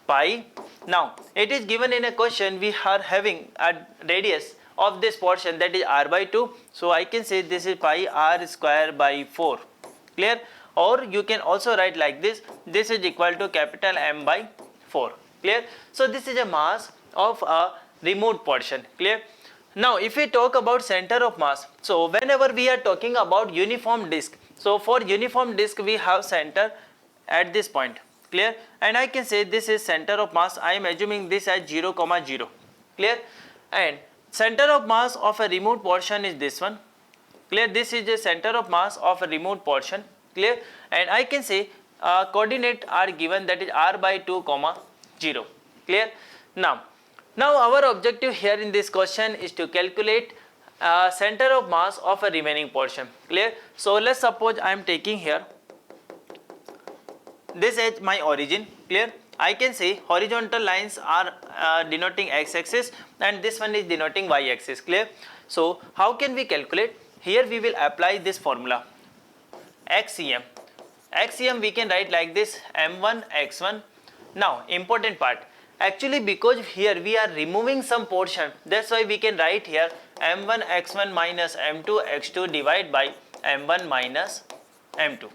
pi. Now it is given in a question, we are having a radius of this portion, that is R by 2, so I can say this is pi r square by 4, clear. Or you can also write like this, this is equal to capital M by 4, clear. So this is a mass of a removed portion, clear. Now if we talk about center of mass, so whenever we are talking about uniform disc, so for uniform disc we have center at this point, clear, and I can say this is center of mass. I am assuming this as 0, 0, clear, and center of mass of a removed portion is this one, clear. This is the center of mass of a removed portion, clear, and I can say coordinate are given, that is r by 2, 0, clear. Now our objective here in this question is to calculate center of mass of a remaining portion, clear. So let's suppose I am taking here this as my origin, clear, I can say horizontal lines are denoting x-axis and this one is denoting y-axis. Clear? So how can we calculate? Here we will apply this formula XCM. XCM we can write like this, M1 X1. Now important part, actually because here we are removing some portion, that's why we can write here M1 X1 minus M2 X2 divided by M1 minus M2.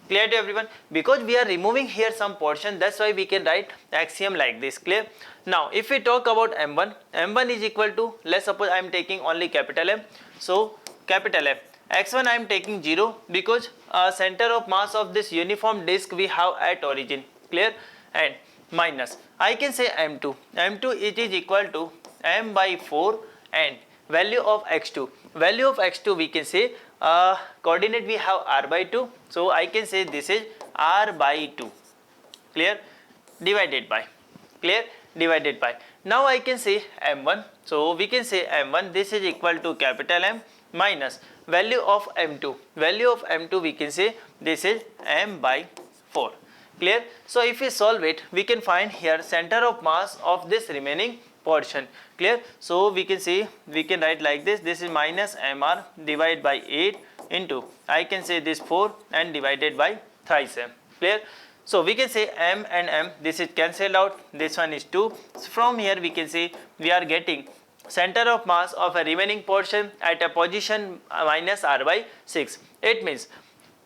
Clear to everyone? Because we are removing here some portion, that's why we can write axiom like this. Clear? Now if we talk about M1, M1 is equal to, let's suppose I am taking only capital M. So capital M. X1 I am taking 0 because center of mass of this uniform disk we have at origin. Clear? And minus, I can say M2. M2 it is equal to M by 4 and value of X2. Value of X2 we can say coordinate we have R by 2. So I can say this is R by 2. Clear? Divided by. Clear? Divided by. Now I can say M1. So we can say M1 this is equal to capital M minus value of M2. Value of M2 we can say this is M by 4. Clear? So if we solve it, we can find here center of mass of this remaining portion. Clear? So we can see, we can write like this, this is minus MR divided by 8 into, I can say this 4 and divided by thrice M. Clear? So we can say M and M, this is cancelled out, this one is 2. So from here we can see we are getting center of mass of a remaining portion at a position minus R by 6. It means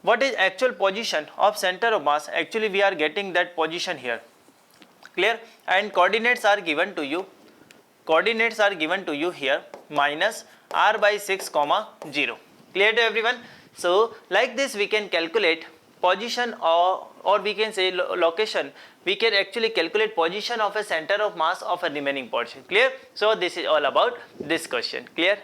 what is actual position of center of mass, actually we are getting that position here. Clear? And coordinates are given to you. Coordinates are given to you here minus R by 6 comma 0. Clear to everyone? So like this we can calculate position or we can say location. We can actually calculate position of a center of mass of a remaining portion. Clear? So this is all about this question. Clear?